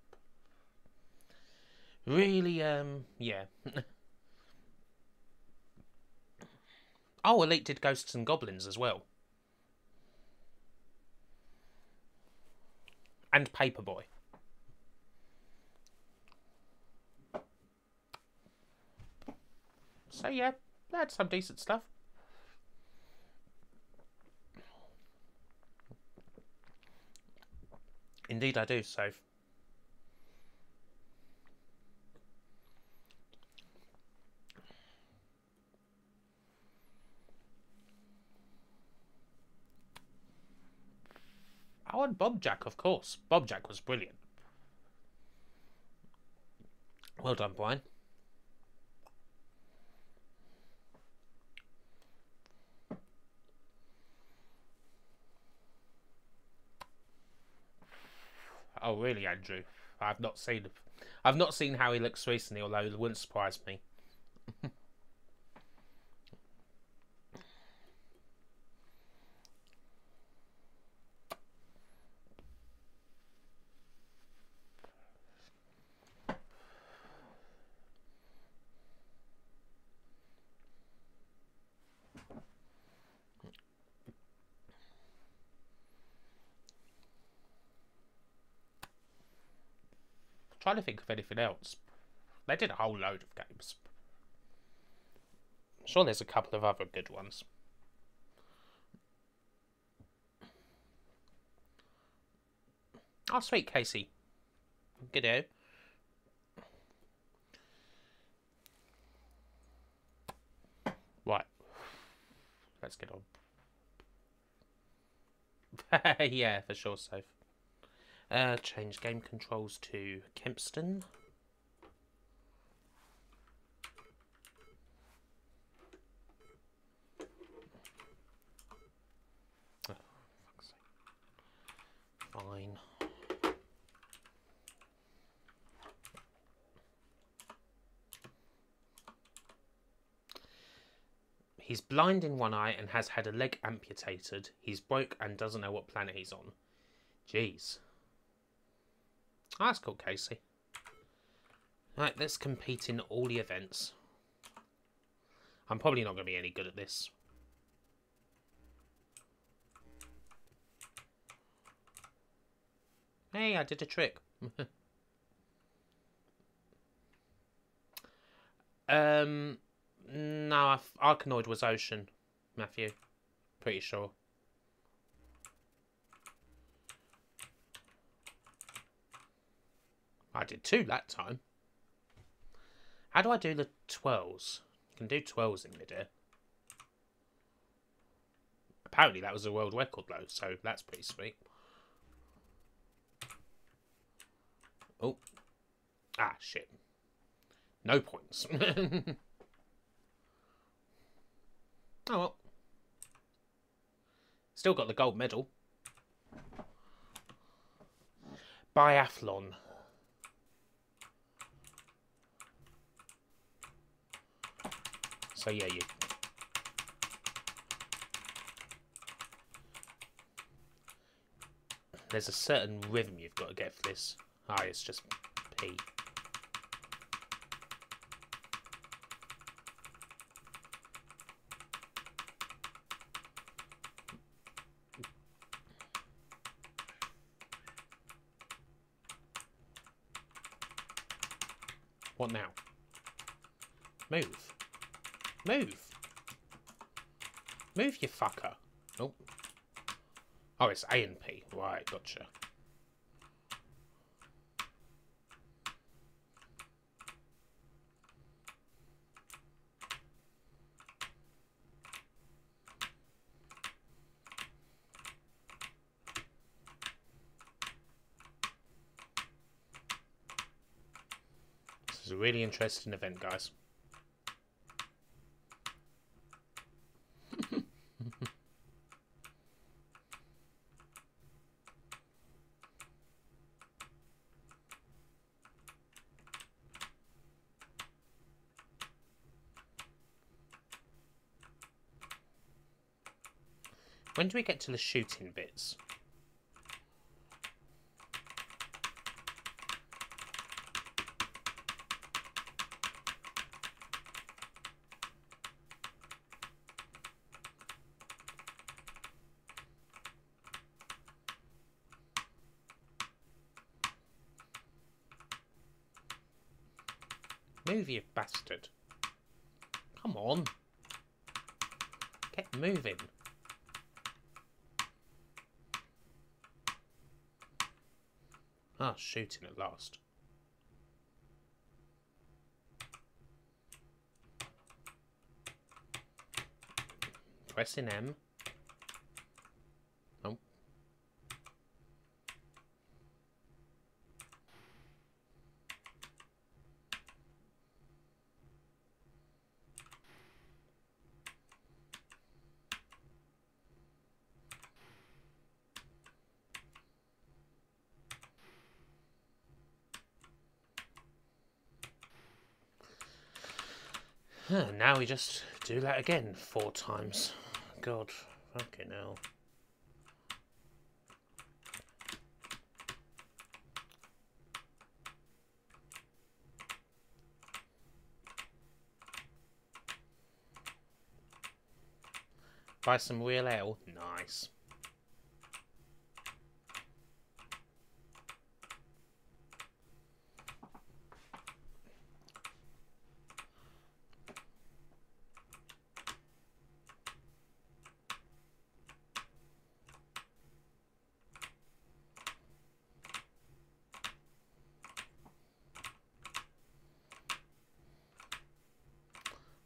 Really, yeah. Oh, Elite did Ghosts and Goblins as well. And Paperboy. So yeah, they had some decent stuff. Indeed I do, so... Oh, and Bobjack, of course. Bobjack was brilliant. Well done, Brian. Oh, really, Andrew? I've not seen how he looks recently, although it wouldn't surprise me. Trying to think of anything else. They did a whole load of games. I'm sure there's a couple of other good ones. Oh, sweet, Casey. G'day. Right. Let's get on. Yeah, for sure, safe. Change game controls to Kempston. Oh, fuck's sake. Fine. He's blind in one eye and has had a leg amputated. He's broke and doesn't know what planet he's on. Jeez. Oh, that's cool, Casey. Right, let's compete in all the events. I'm probably not going to be any good at this. Hey, I did a trick. No, Arkanoid was ocean, Matthew. Pretty sure. I did 2 that time. How do I do the twirls? You can do twirls in midair. Apparently that was a world record though, so that's pretty sweet. Oh. Ah, shit. No points. Oh well. Still got the gold medal. Biathlon. So yeah, there's a certain rhythm you've got to get for this. Ah, it's just P. What now? Move. Move. Move, you fucker. Oh. Oh, it's A and P. Right, gotcha. This is a really interesting event, guys. When do we get to the shooting bits? Move, you bastard. Come on. Get moving. Ah, shooting at last. Pressing M. Oh. Now we just do that again 4 times. God, fucking hell. Buy some real ale? Nice.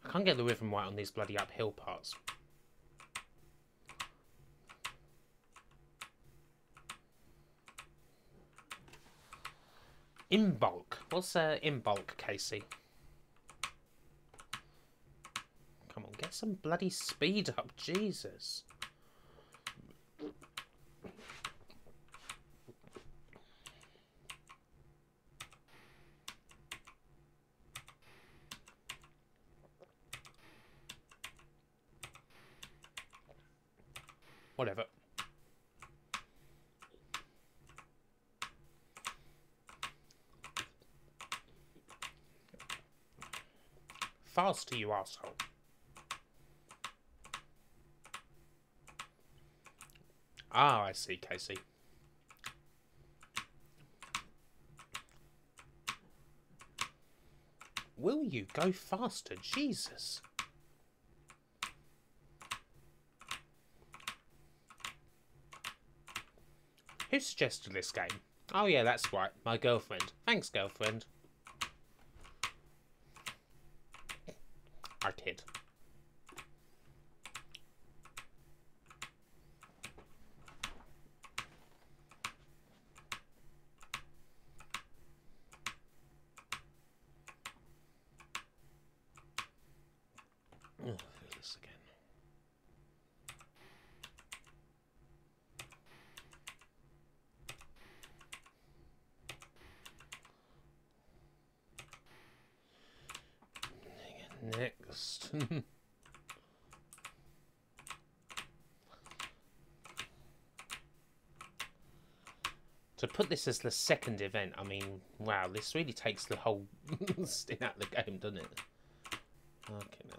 I can't get the rhythm right on these bloody uphill parts. In bulk. What's in bulk, Casey? Come on, get some bloody speed up, Jesus. Whatever. Faster, you asshole. Ah, I see, Casey. Will you go faster? Jesus. Who suggested this game? Oh yeah, that's right, my girlfriend. Thanks, girlfriend. I kid. Oh, this again. Next. To put this as the second event, I mean, wow, this really takes the whole sting out of the game, doesn't it? Okay, now.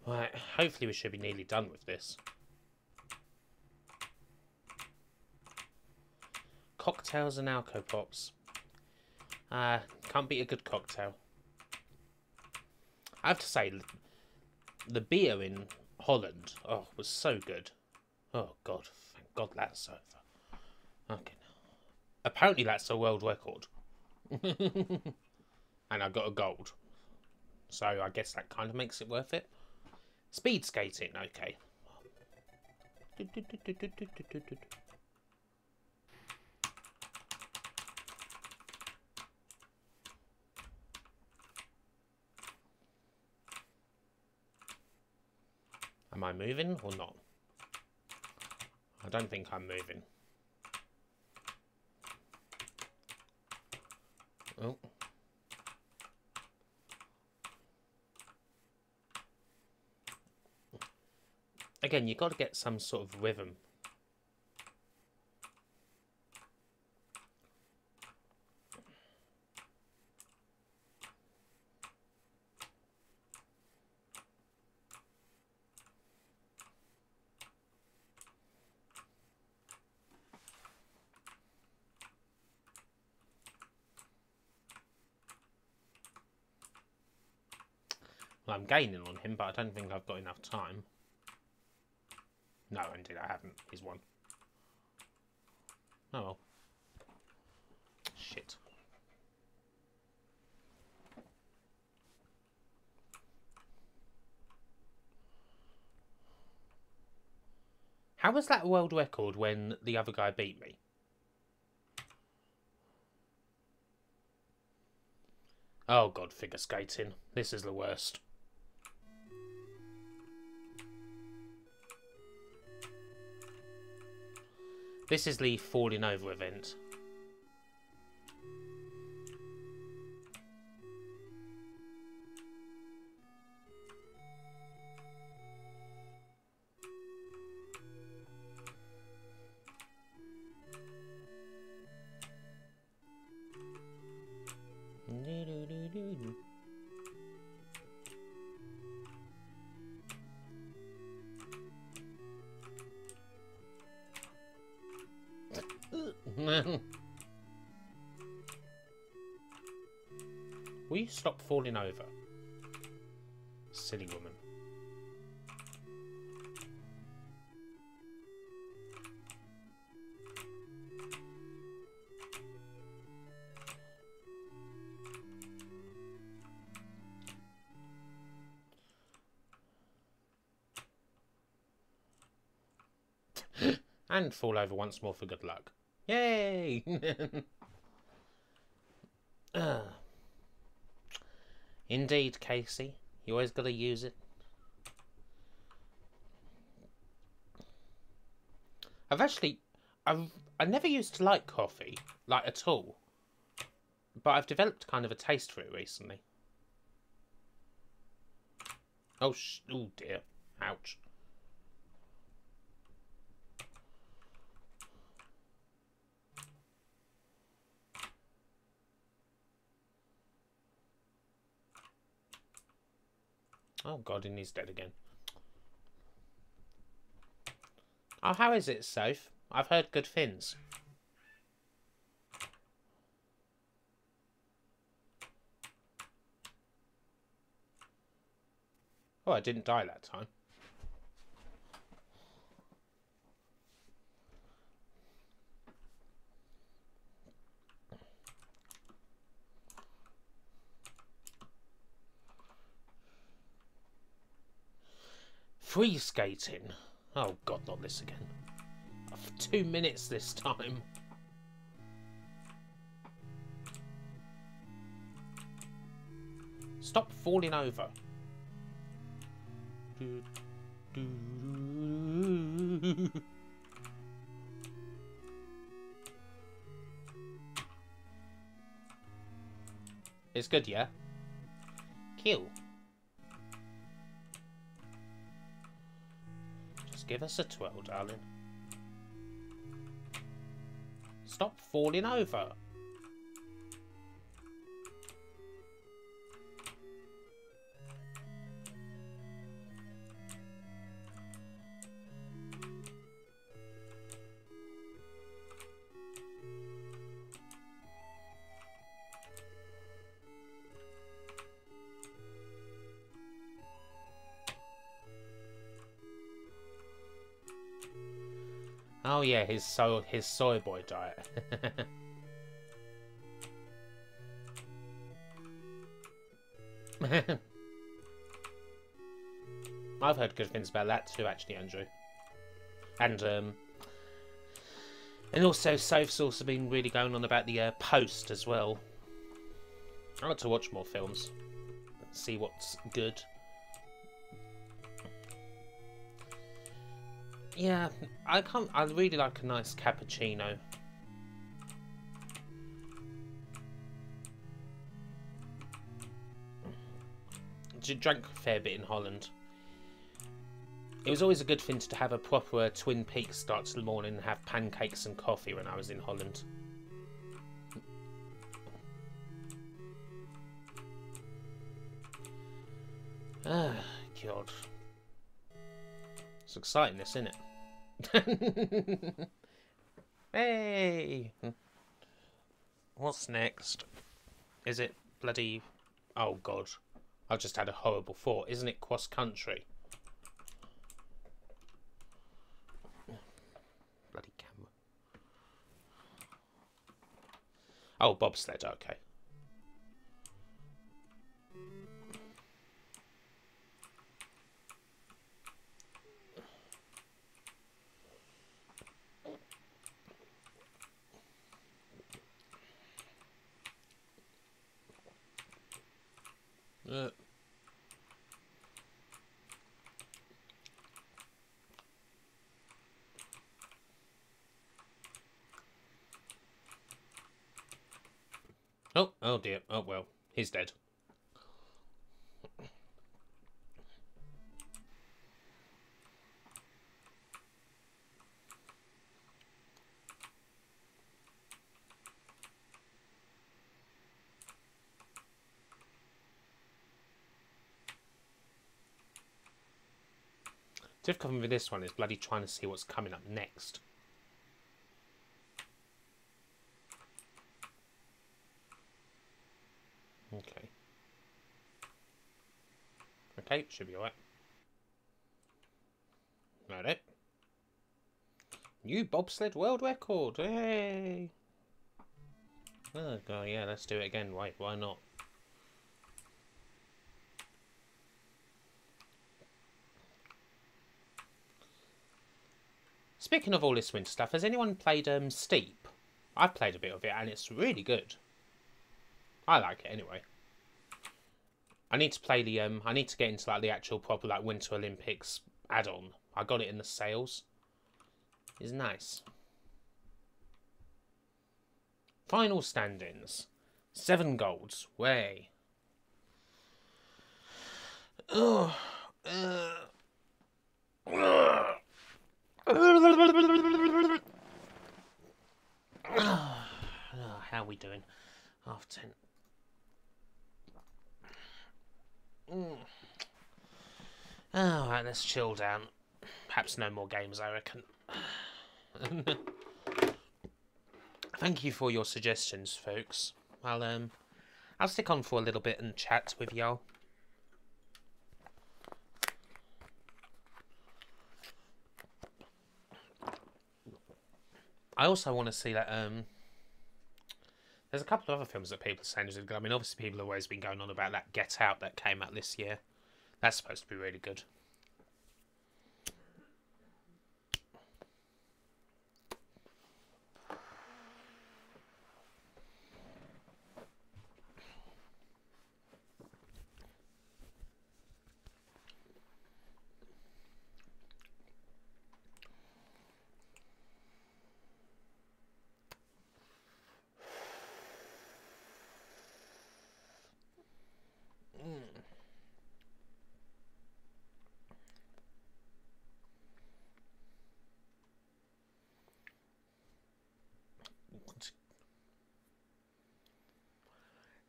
Right, hopefully we should be nearly done with this. Cocktails and alco pops. Can't beat a good cocktail. I have to say, the beer in Holland, oh, was so good. Oh God, thank God that's over. Okay, apparently that's a world record. And I got a gold. So I guess that kind of makes it worth it. Speed skating, okay. Am I moving or not? I don't think I'm moving. Oh. Again, you've got to get some sort of rhythm. Well, I'm gaining on him, but I don't think I've got enough time. No, indeed I haven't. He's won. Oh well. Shit. How was that a world record when the other guy beat me? Oh god, figure skating. This is the worst. This is the falling over event. Will you stop falling over? Silly woman. And fall over once more for good luck. Yay! Indeed, Casey. You always got to use it. I never used to like coffee, like at all. But I've developed kind of a taste for it recently. Oh dear. Ouch. Oh god, and he's dead again. Oh, how is it, Soph? I've heard good things. Oh, I didn't die that time. Free skating. Oh god, not this again. For 2 minutes this time. Stop falling over. It's good, yeah? Kill. Just give us a twirl, darling. Stop falling over. Oh yeah, his soy boy diet. I've heard good things about that too, actually, Andrew. And also Soph's also been really going on about the Post as well. I like to watch more films, see what's good. Yeah, I really like a nice cappuccino. Drank a fair bit in Holland. It was always a good thing to have a proper Twin Peaks start to the morning and have pancakes and coffee when I was in Holland. Ah, God. It's exciting, this, isn't it? Hey! What's next? Is it bloody... Oh, God. I've just had a horrible thought. Isn't it cross country? Bloody camera. Oh, bobsled, okay. Oh dear. Oh well, he's dead. Difficult with this one is bloody trying to see what's coming up next. Okay. Okay, should be alright. Right. New bobsled world record. Hey. Oh god, yeah, let's do it again. Why not? Speaking of all this winter stuff, has anyone played Steep? I've played a bit of it and it's really good. I like it anyway. I need to play the I need to get into like the actual proper like Winter Olympics add-on. I got it in the sales. It's nice. Final standings. 7 golds. Way. Oh. How are we doing? 10:30. Alright, let's chill down. Perhaps no more games, I reckon. Thank you for your suggestions, folks. I'll stick on for a little bit and chat with y'all. I also want to see that there's a couple of other films that people are saying is good. I mean, obviously people have always been going on about that Get Out that came out this year. That's supposed to be really good.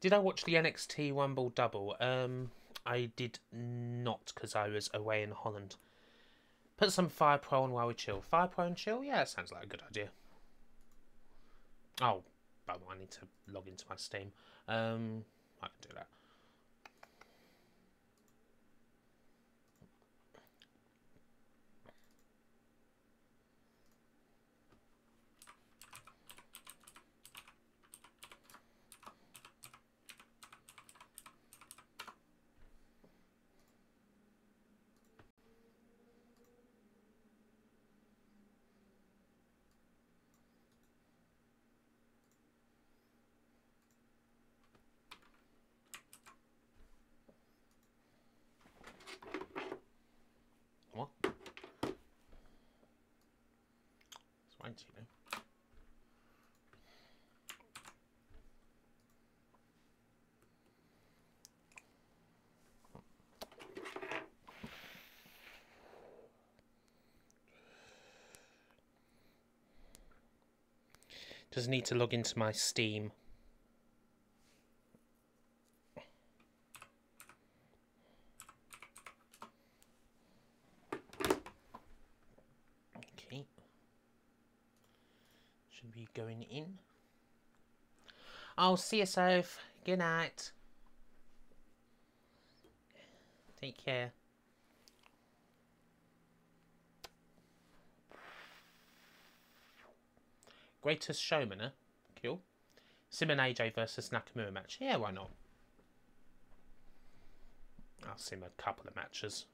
Did I watch the NXT Rumble Double? I did not because I was away in Holland. Put some Fire Pro on while we chill. Fire Pro and chill? Yeah, that sounds like a good idea. Oh, but I need to log into my Steam. I can do that. What? It's fine, you know. Just need to log into my Steam. Okay. Should be going in. I'll see you, Soph. Good night. Take care. Greatest Showman, huh? Cool. Simon AJ versus Nakamura match. Yeah, why not? I'll sim a couple of matches.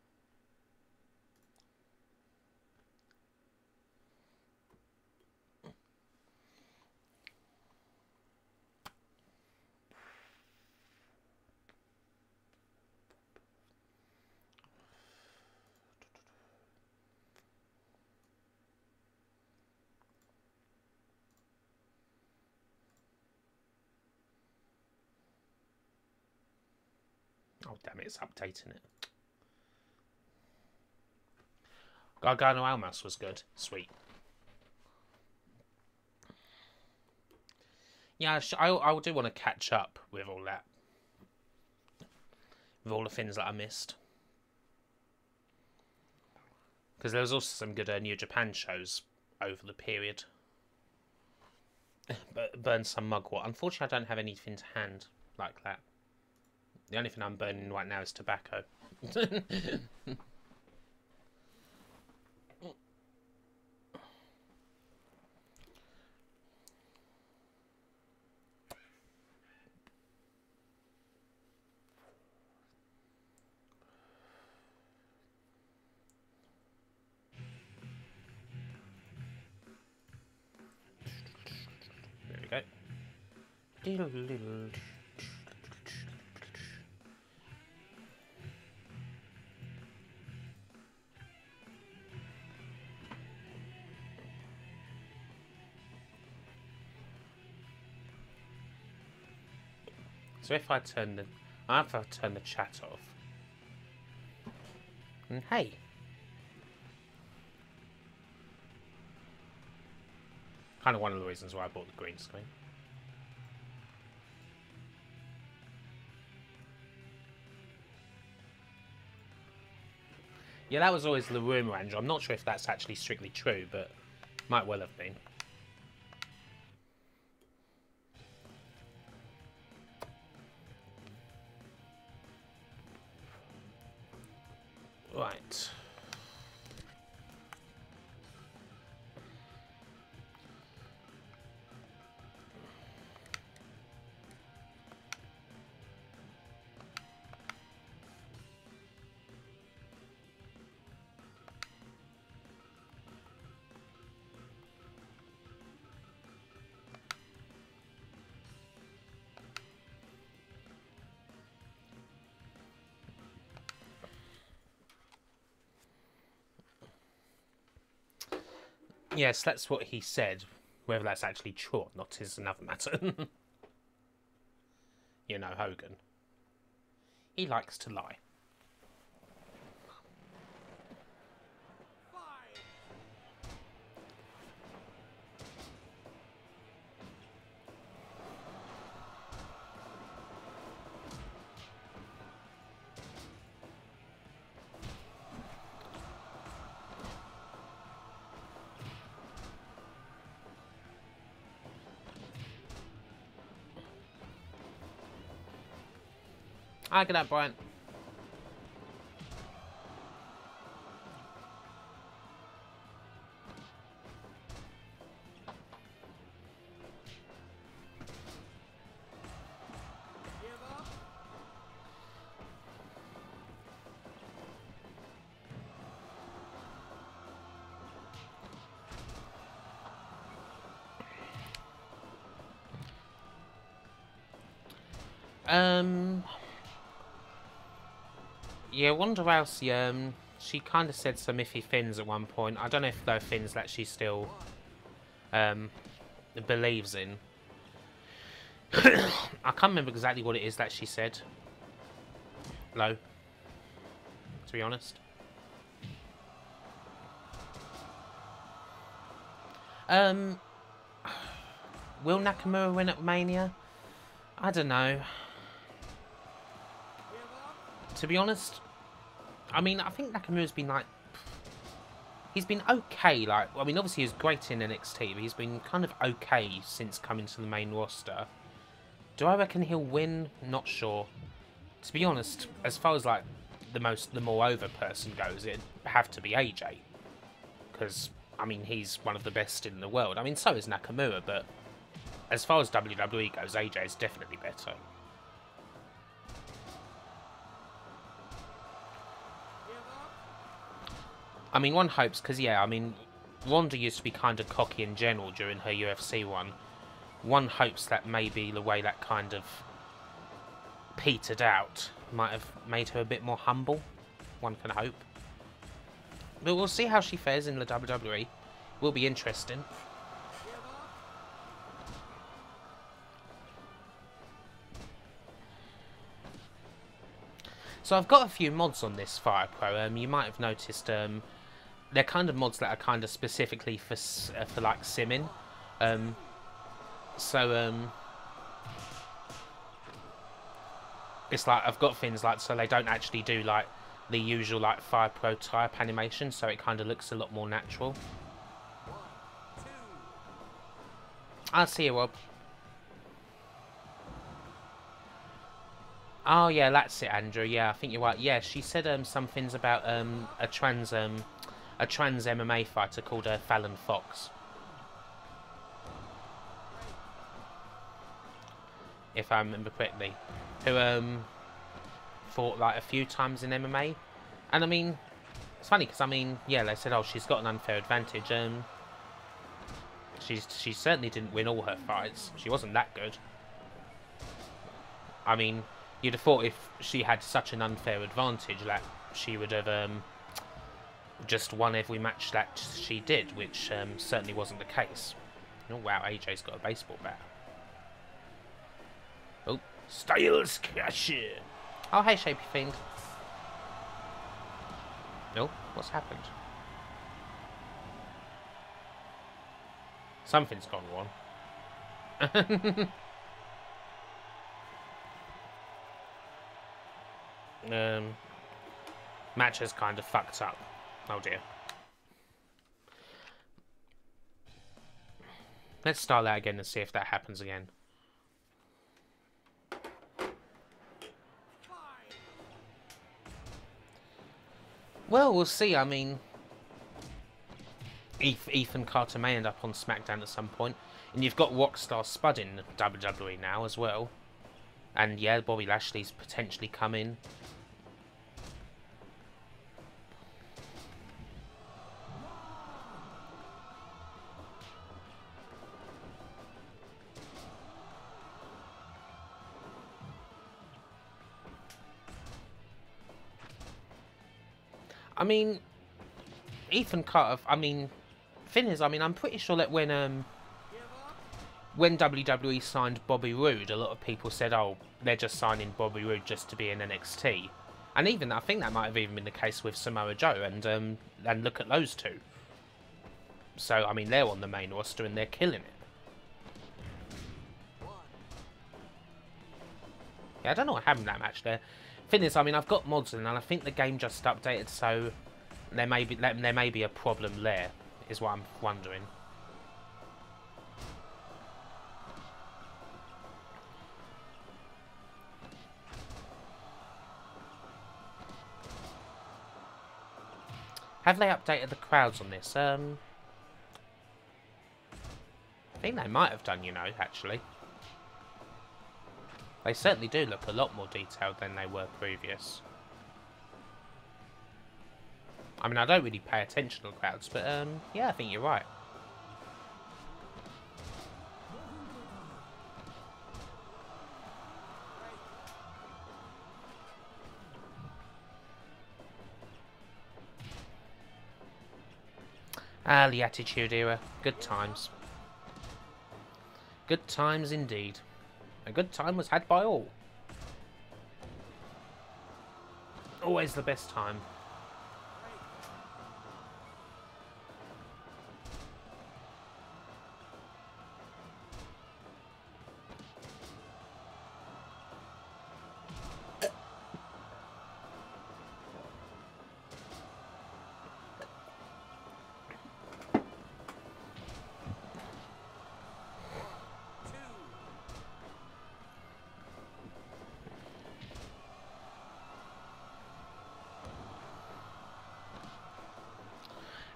damn it, it's updating it. Gargano Almas was good. Sweet. Yeah, I do want to catch up with all that. With all the things that I missed. Because there was also some good New Japan shows over the period. But burn some mugwort. Unfortunately, I don't have anything to hand like that. The only thing I'm burning right now is tobacco. There we go. So if I turn the chat off, and hey, kind of one of the reasons why I bought the green screen. Yeah, that was always the rumour, Andrew. I'm not sure if that's actually strictly true, but might well have been. Right. Yes, that's what he said. Whether that's actually true or not is another matter. You know, Hogan. He likes to lie. I get that, Brian. Yeah, Wanda Rousey, she kind of said some iffy things at one point. I don't know if they're things that she still, believes in. I can't remember exactly what it is that she said. Low. To be honest. Will Nakamura win at Mania? I don't know. To be honest, I mean, I think Nakamura's been like... He's been okay, like... I mean, obviously he was great in NXT, but he's been kind of okay since coming to the main roster. Do I reckon he'll win? Not sure. To be honest, as far as, like, the more over person goes, it'd have to be AJ. Because, I mean, he's one of the best in the world. I mean, so is Nakamura, but as far as WWE goes, AJ is definitely better. I mean, one hopes, because, yeah, I mean, Ronda used to be kind of cocky in general during her UFC one. One hopes that maybe the way that kind of petered out might have made her a bit more humble. One can hope. But we'll see how she fares in the WWE. Will be interesting. So I've got a few mods on this Fire Pro. You might have noticed they're kind of mods that are kind of specifically for like simming. It's like I've got things like, so they don't actually do like the usual like Fire Pro type animation, so it kind of looks a lot more natural. I'll see you, Rob. Oh yeah, that's it, Andrew. Yeah, I think you're right. Yeah, she said some things about a trans MMA fighter called Fallon Fox, if I remember correctly, who fought like a few times in MMA. And I mean, it's funny because I mean, yeah, they said, oh, she's got an unfair advantage. She certainly didn't win all her fights. She wasn't that good. I mean, you'd have thought if she had such an unfair advantage that she would have just won every match that she did, which certainly wasn't the case. Oh wow, AJ's got a baseball bat. Oh, Styles Clash. Oh hey, Shapey Fiend. No, what's happened? Something's gone wrong. Match has kind of fucked up. Oh dear. Let's start that again and see if that happens again. Well, we'll see. I mean, Ethan Carter may end up on SmackDown at some point. And you've got Rockstar Spud in WWE now as well. And yeah, Bobby Lashley's potentially come in. I mean, Ethan Carter, I mean, thing is, I mean, I'm pretty sure that when WWE signed Bobby Roode, a lot of people said, oh, they're just signing Bobby Roode just to be in NXT. And even, I think that might have even been the case with Samoa Joe, and look at those two. So, I mean, they're on the main roster and they're killing it. Yeah, I don't know what happened in that match there. Thing is, I mean, I've got mods in, and I think the game just updated, so there may be a problem there, is what I'm wondering. Have they updated the crowds on this? I think they might have done, you know, actually. They certainly do look a lot more detailed than they were previous. I mean, I don't really pay attention to crowds, but yeah, I think you're right. Ah, the Attitude Era. Good times. Good times indeed. A good time was had by all. Always the best time.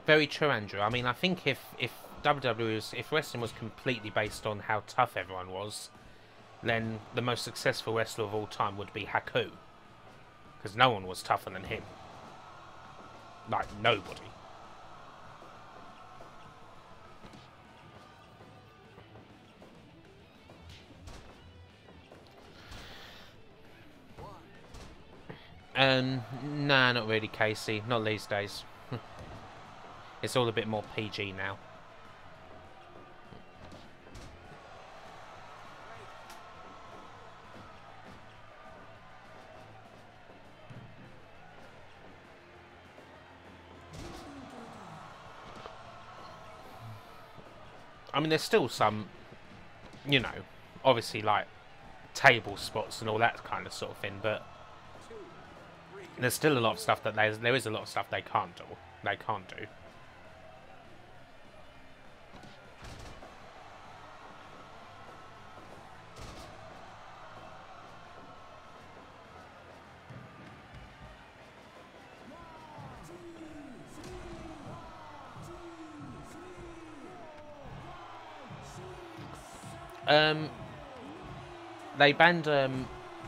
Very true, Andrew. I mean, I think if wrestling was completely based on how tough everyone was, then the most successful wrestler of all time would be Haku, because no one was tougher than him. Like nobody. Nah, not really, Casey. Not these days. It's all a bit more PG now. I mean, there's still some, you know, obviously like table spots and all that kind of sort of thing, but there's still a lot of stuff that there is a lot of stuff they can't do. They can't do. They banned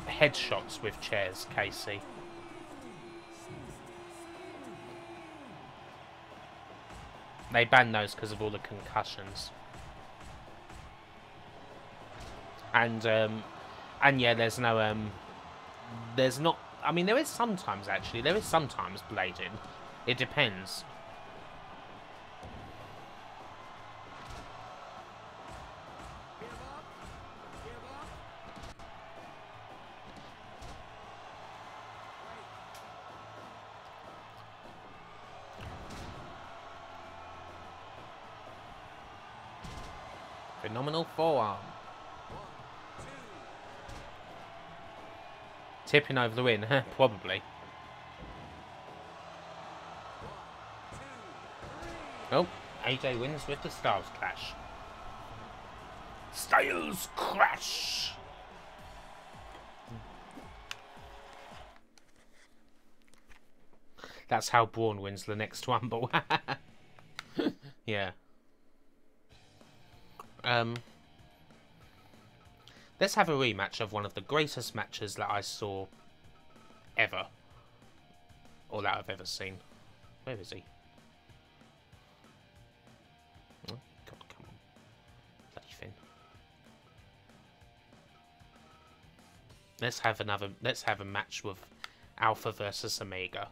headshots with chairs, Casey. They banned those because of all the concussions. And yeah, there's no there's not. I mean, there is sometimes actually. There is sometimes blading. It depends. Phenomenal forearm. Tipping over the win, probably. Oh, AJ wins with the Styles Clash. Styles Crash! That's how Braun wins the next Rumble. Yeah. Let's have a rematch of one of the greatest matches that I saw ever. Or that I've ever seen. Where is he? Oh, God, come on. Bloody Finn. Let's have a match with Alpha versus Omega.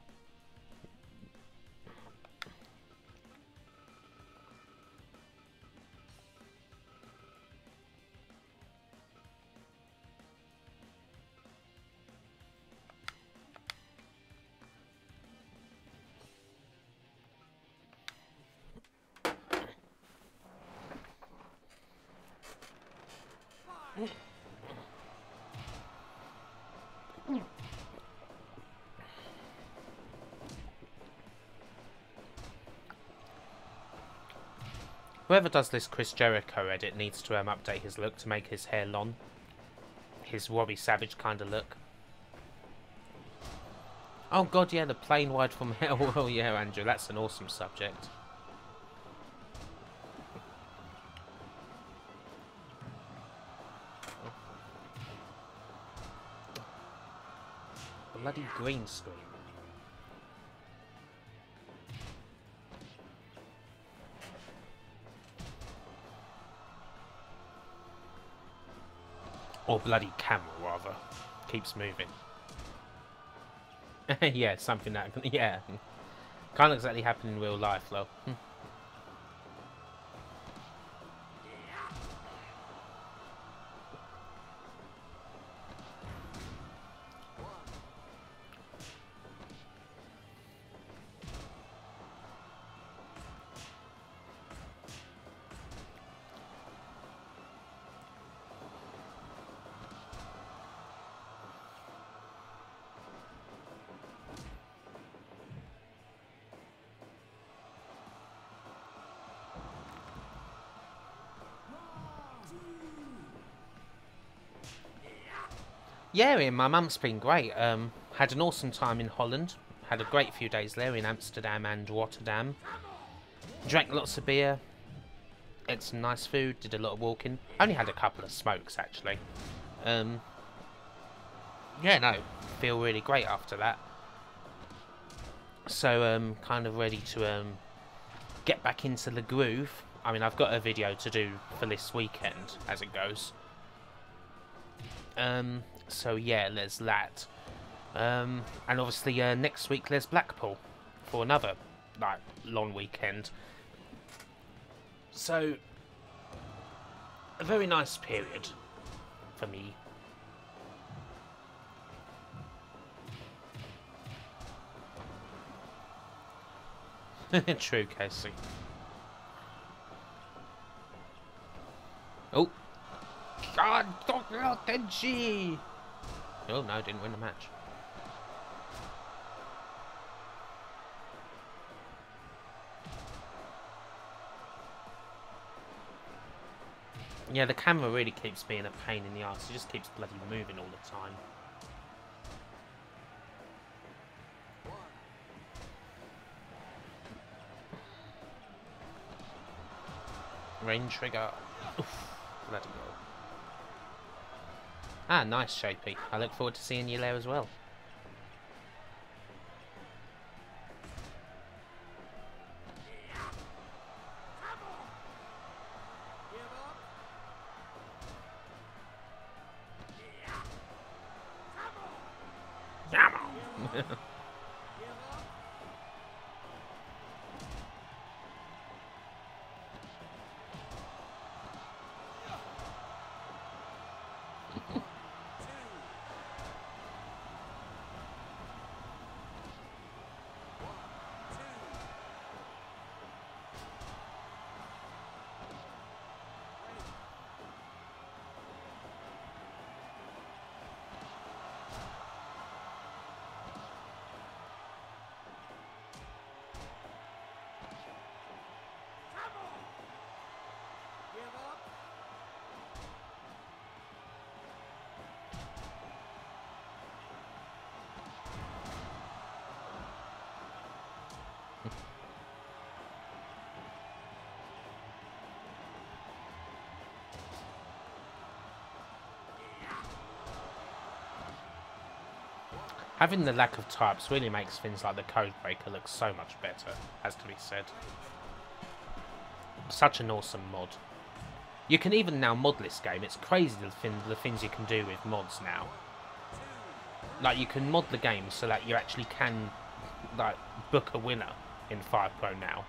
Whoever does this Chris Jericho edit needs to update his look to make his hair long. His Robbie Savage kind of look. Oh God, yeah, the plane wide from hell. Oh yeah, Andrew, that's an awesome subject. Bloody green screen. Or bloody camera, rather. Keeps moving. Yeah, something that... Yeah. Can't exactly happen in real life, though. Yeah, Ian, my mum's been great. Had an awesome time in Holland. Had a great few days there in Amsterdam and Rotterdam. Drank lots of beer. Ate some nice food. Did a lot of walking. Only had a couple of smokes, actually. Yeah, no. Feel really great after that. So, kind of ready to get back into the groove. I mean, I've got a video to do for this weekend, as it goes. So yeah, there's that. And obviously next week there's Blackpool for another like long weekend. So a very nice period for me. True, Casey. Oh! God, did she? Oh no, didn't win the match. Yeah, the camera really keeps being a pain in the arse. It just keeps bloody moving all the time. Rain trigger. Oof, bloody hell. Ah, nice, Shapey. I look forward to seeing you there as well. Come on! Having the lack of types really makes things like the Code Breaker look so much better, has to be said. Such an awesome mod. You can even now mod this game. It's crazy the things you can do with mods now. Like, you can mod the game so that you actually can, like, book a winner in Fire Pro now,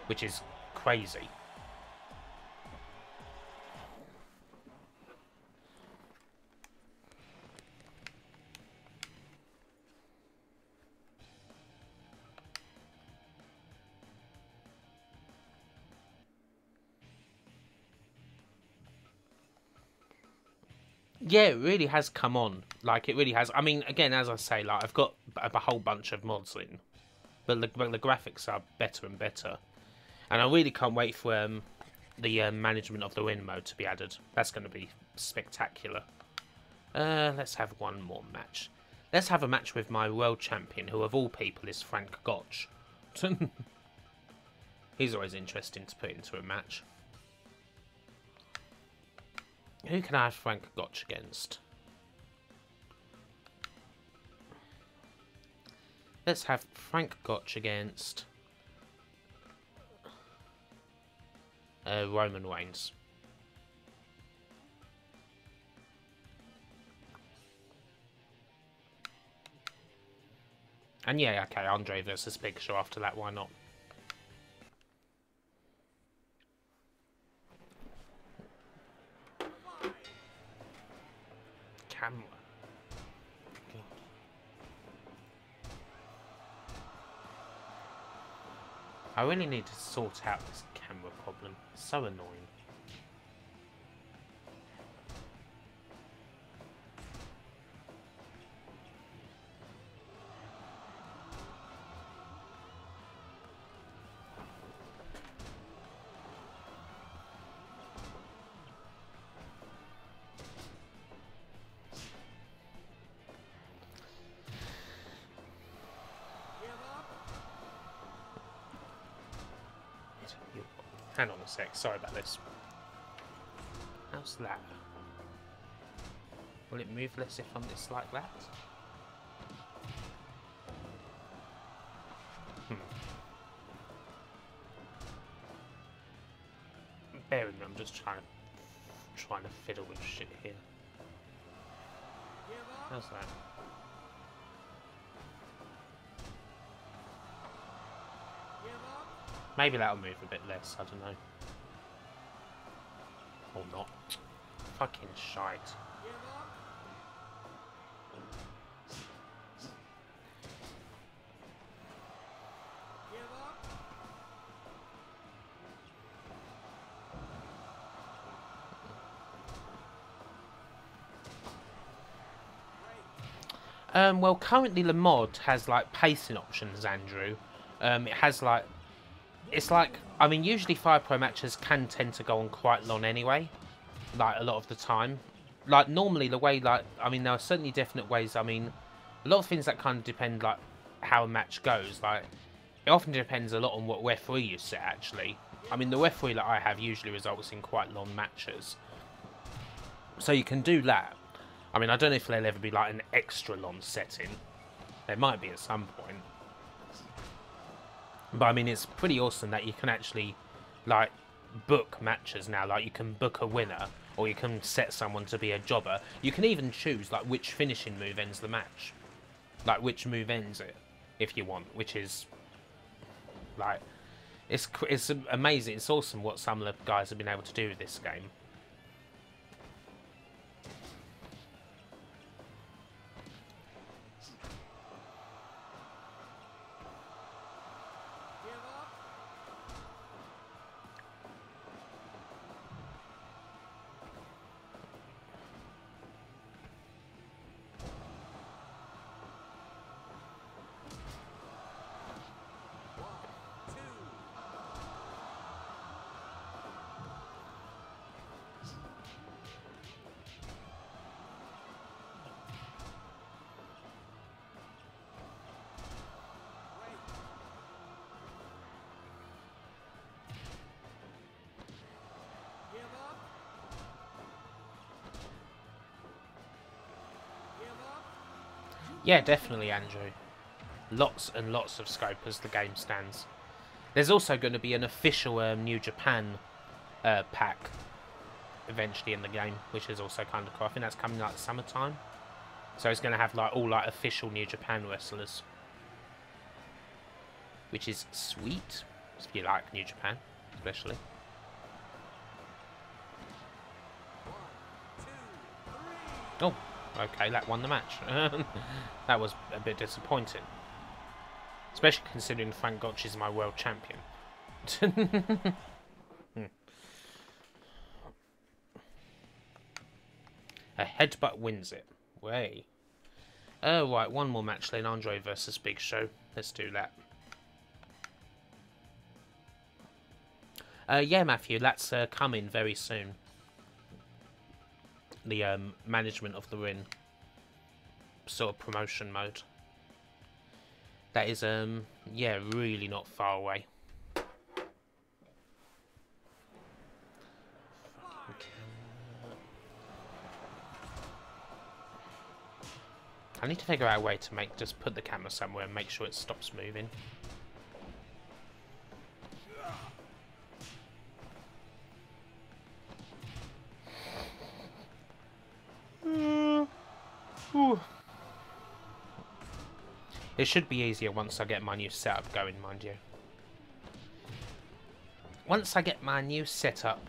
which is crazy. Yeah, it really has come on. Like, it really has. I mean, again, as I say, like, I've got a whole bunch of mods in, but the graphics are better and better. And I really can't wait for the management of the win mode to be added. That's going to be spectacular. Let's have one more match. Let's have a match with my world champion, who of all people is Frank Gotch. He's always interesting to put into a match. Who can I have Frank Gotch against? Let's have Frank Gotch against Roman Reigns. And yeah, okay, Andre versus Big Show after that, why not? Camera. God. I really need to sort out this camera problem. It's so annoying. Hang on a sec, sorry about this. How's that? Will it move less if I'm just like that? Bear with me, I'm just trying to fiddle with shit here. How's that? Maybe that'll move a bit less, I don't know. Or not. Fucking shite. Well, currently the mod has like pacing options, Andrew. It has like, it's like, I mean, usually Fire Pro matches can tend to go on quite long anyway, like a lot of the time. Like normally the way, like, I mean, there are certainly definite ways. I mean, a lot of things that kind of depend like how a match goes. Like it often depends a lot on what referee you set. Actually, I mean, the referee that I have usually results in quite long matches, so you can do that. I mean, I don't know if there'll ever be like an extra long setting. There might be at some point. But I mean, it's pretty awesome that you can actually, like, book matches now. Like, you can book a winner, or you can set someone to be a jobber. You can even choose, like, which finishing move ends the match. Like, which move ends it, if you want. Which is, like, it's amazing. It's awesome what some of the guys have been able to do with this game. Yeah, definitely, Andrew. Lots and lots of scope as the game stands. There's also going to be an official New Japan pack eventually in the game, which is also kind of cool. I think that's coming like summertime. So it's going to have like all like official New Japan wrestlers, which is sweet if you like New Japan, especially. Oh, okay, that won the match. That was a bit disappointing. Especially considering Frank Gotch is my world champion. A headbutt wins it. Way. Oh, right, one more match then. Andre versus Big Show. Let's do that. Yeah, Matthew, that's coming very soon. The management of the ring sort of promotion mode. That is, yeah, really not far away. I need to figure out a way to just put the camera somewhere and make sure it stops moving. It should be easier once I get my new setup going, mind you. Once I get my new setup.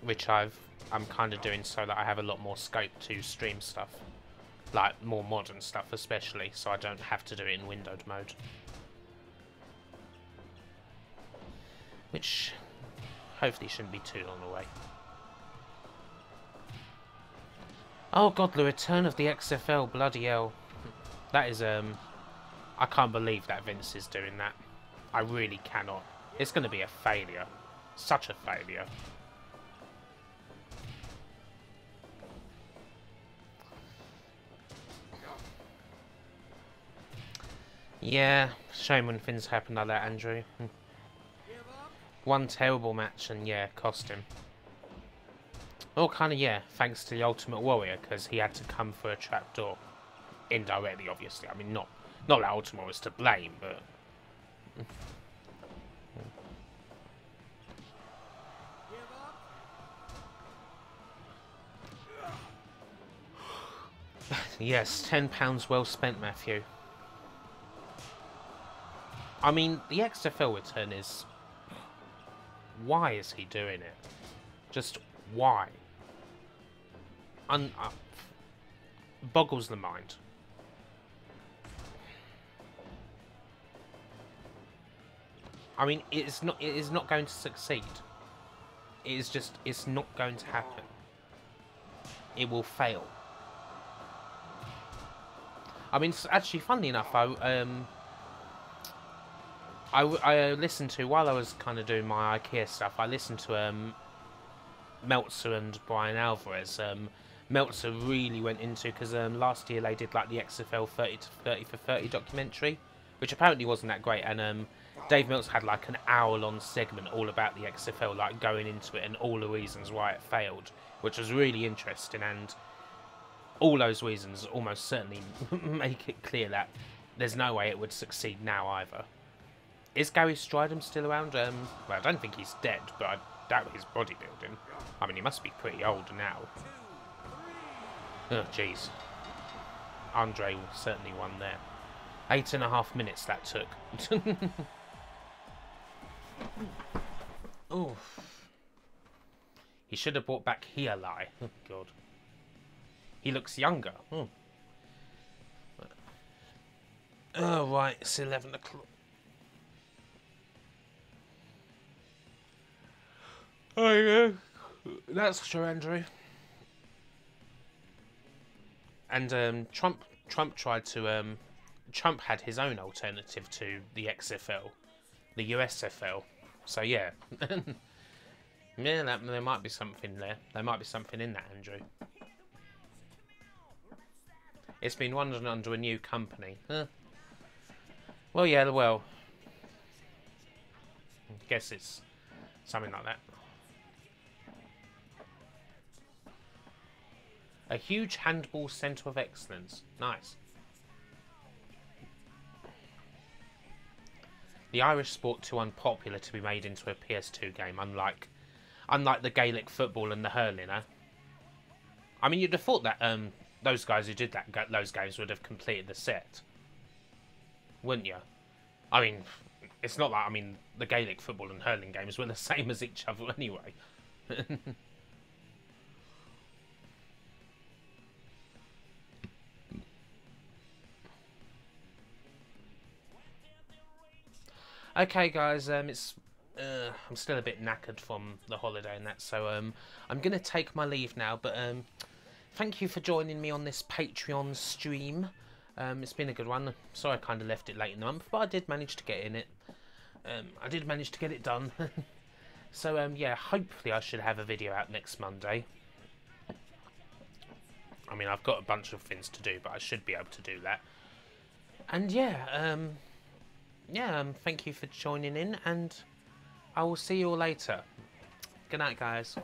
Which I'm kind of doing so that I have a lot more scope to stream stuff. Like, more modern stuff especially, so I don't have to do it in windowed mode. Which hopefully shouldn't be too long away. Oh god, the return of the XFL, bloody hell. That is, I can't believe that Vince is doing that. I really cannot. It's going to be a failure. Such a failure. Yeah, shame when things happen like that, Andrew. One terrible match and, yeah, cost him. Oh, kind of, yeah, thanks to the Ultimate Warrior, because he had to come for a trapdoor. Indirectly, obviously. I mean, not that Ultimate was to blame, but... Yes, £10 well spent, Matthew. I mean, the XFL return is... Why is he doing it? Just why? Boggles the mind. I mean, it is not going to succeed. It is just, it's not going to happen. It will fail. I mean, actually, funnily enough, I listened to, while I was kind of doing my IKEA stuff, I listened to Meltzer and Brian Alvarez. Meltzer really went into, because last year they did like the XFL 30 for 30 documentary, which apparently wasn't that great, and Dave Meltzer had like an hour-long segment all about the XFL, like going into it and all the reasons why it failed, which was really interesting, and all those reasons almost certainly make it clear that there's no way it would succeed now either. Is Gary Stridham still around? Well, I don't think he's dead, but I doubt his bodybuilding. I mean, he must be pretty old now. Oh, jeez. Andre certainly won there. 8.5 minutes that took. Oof. He should have brought back Hialai. Oh, God. He looks younger. Oh, right. It's 11 o'clock. Oh, yeah. That's true, Andrew. And Trump tried to Trump had his own alternative to the XFL, the USFL. So yeah, yeah, there might be something there. There might be something in that, Andrew. It's been run under a new company. Huh. Well, yeah, well, I guess it's something like that. A huge handball centre of excellence. Nice. The Irish sport too unpopular to be made into a PS2 game, unlike the Gaelic football and the hurling, eh? I mean, you'd have thought that those guys who did those games would have completed the set, wouldn't you? I mean, it's not like, I mean, the Gaelic football and hurling games were the same as each other anyway. Okay, guys, I'm still a bit knackered from the holiday and that, so I'm gonna take my leave now. But thank you for joining me on this Patreon stream. It's been a good one. Sorry I kind of left it late in the month, but I did manage to get in it. I did manage to get it done. So yeah, hopefully I should have a video out next Monday. I mean, I've got a bunch of things to do, but I should be able to do that. And yeah, thank you for joining in, and I will see you all later. Good night, guys.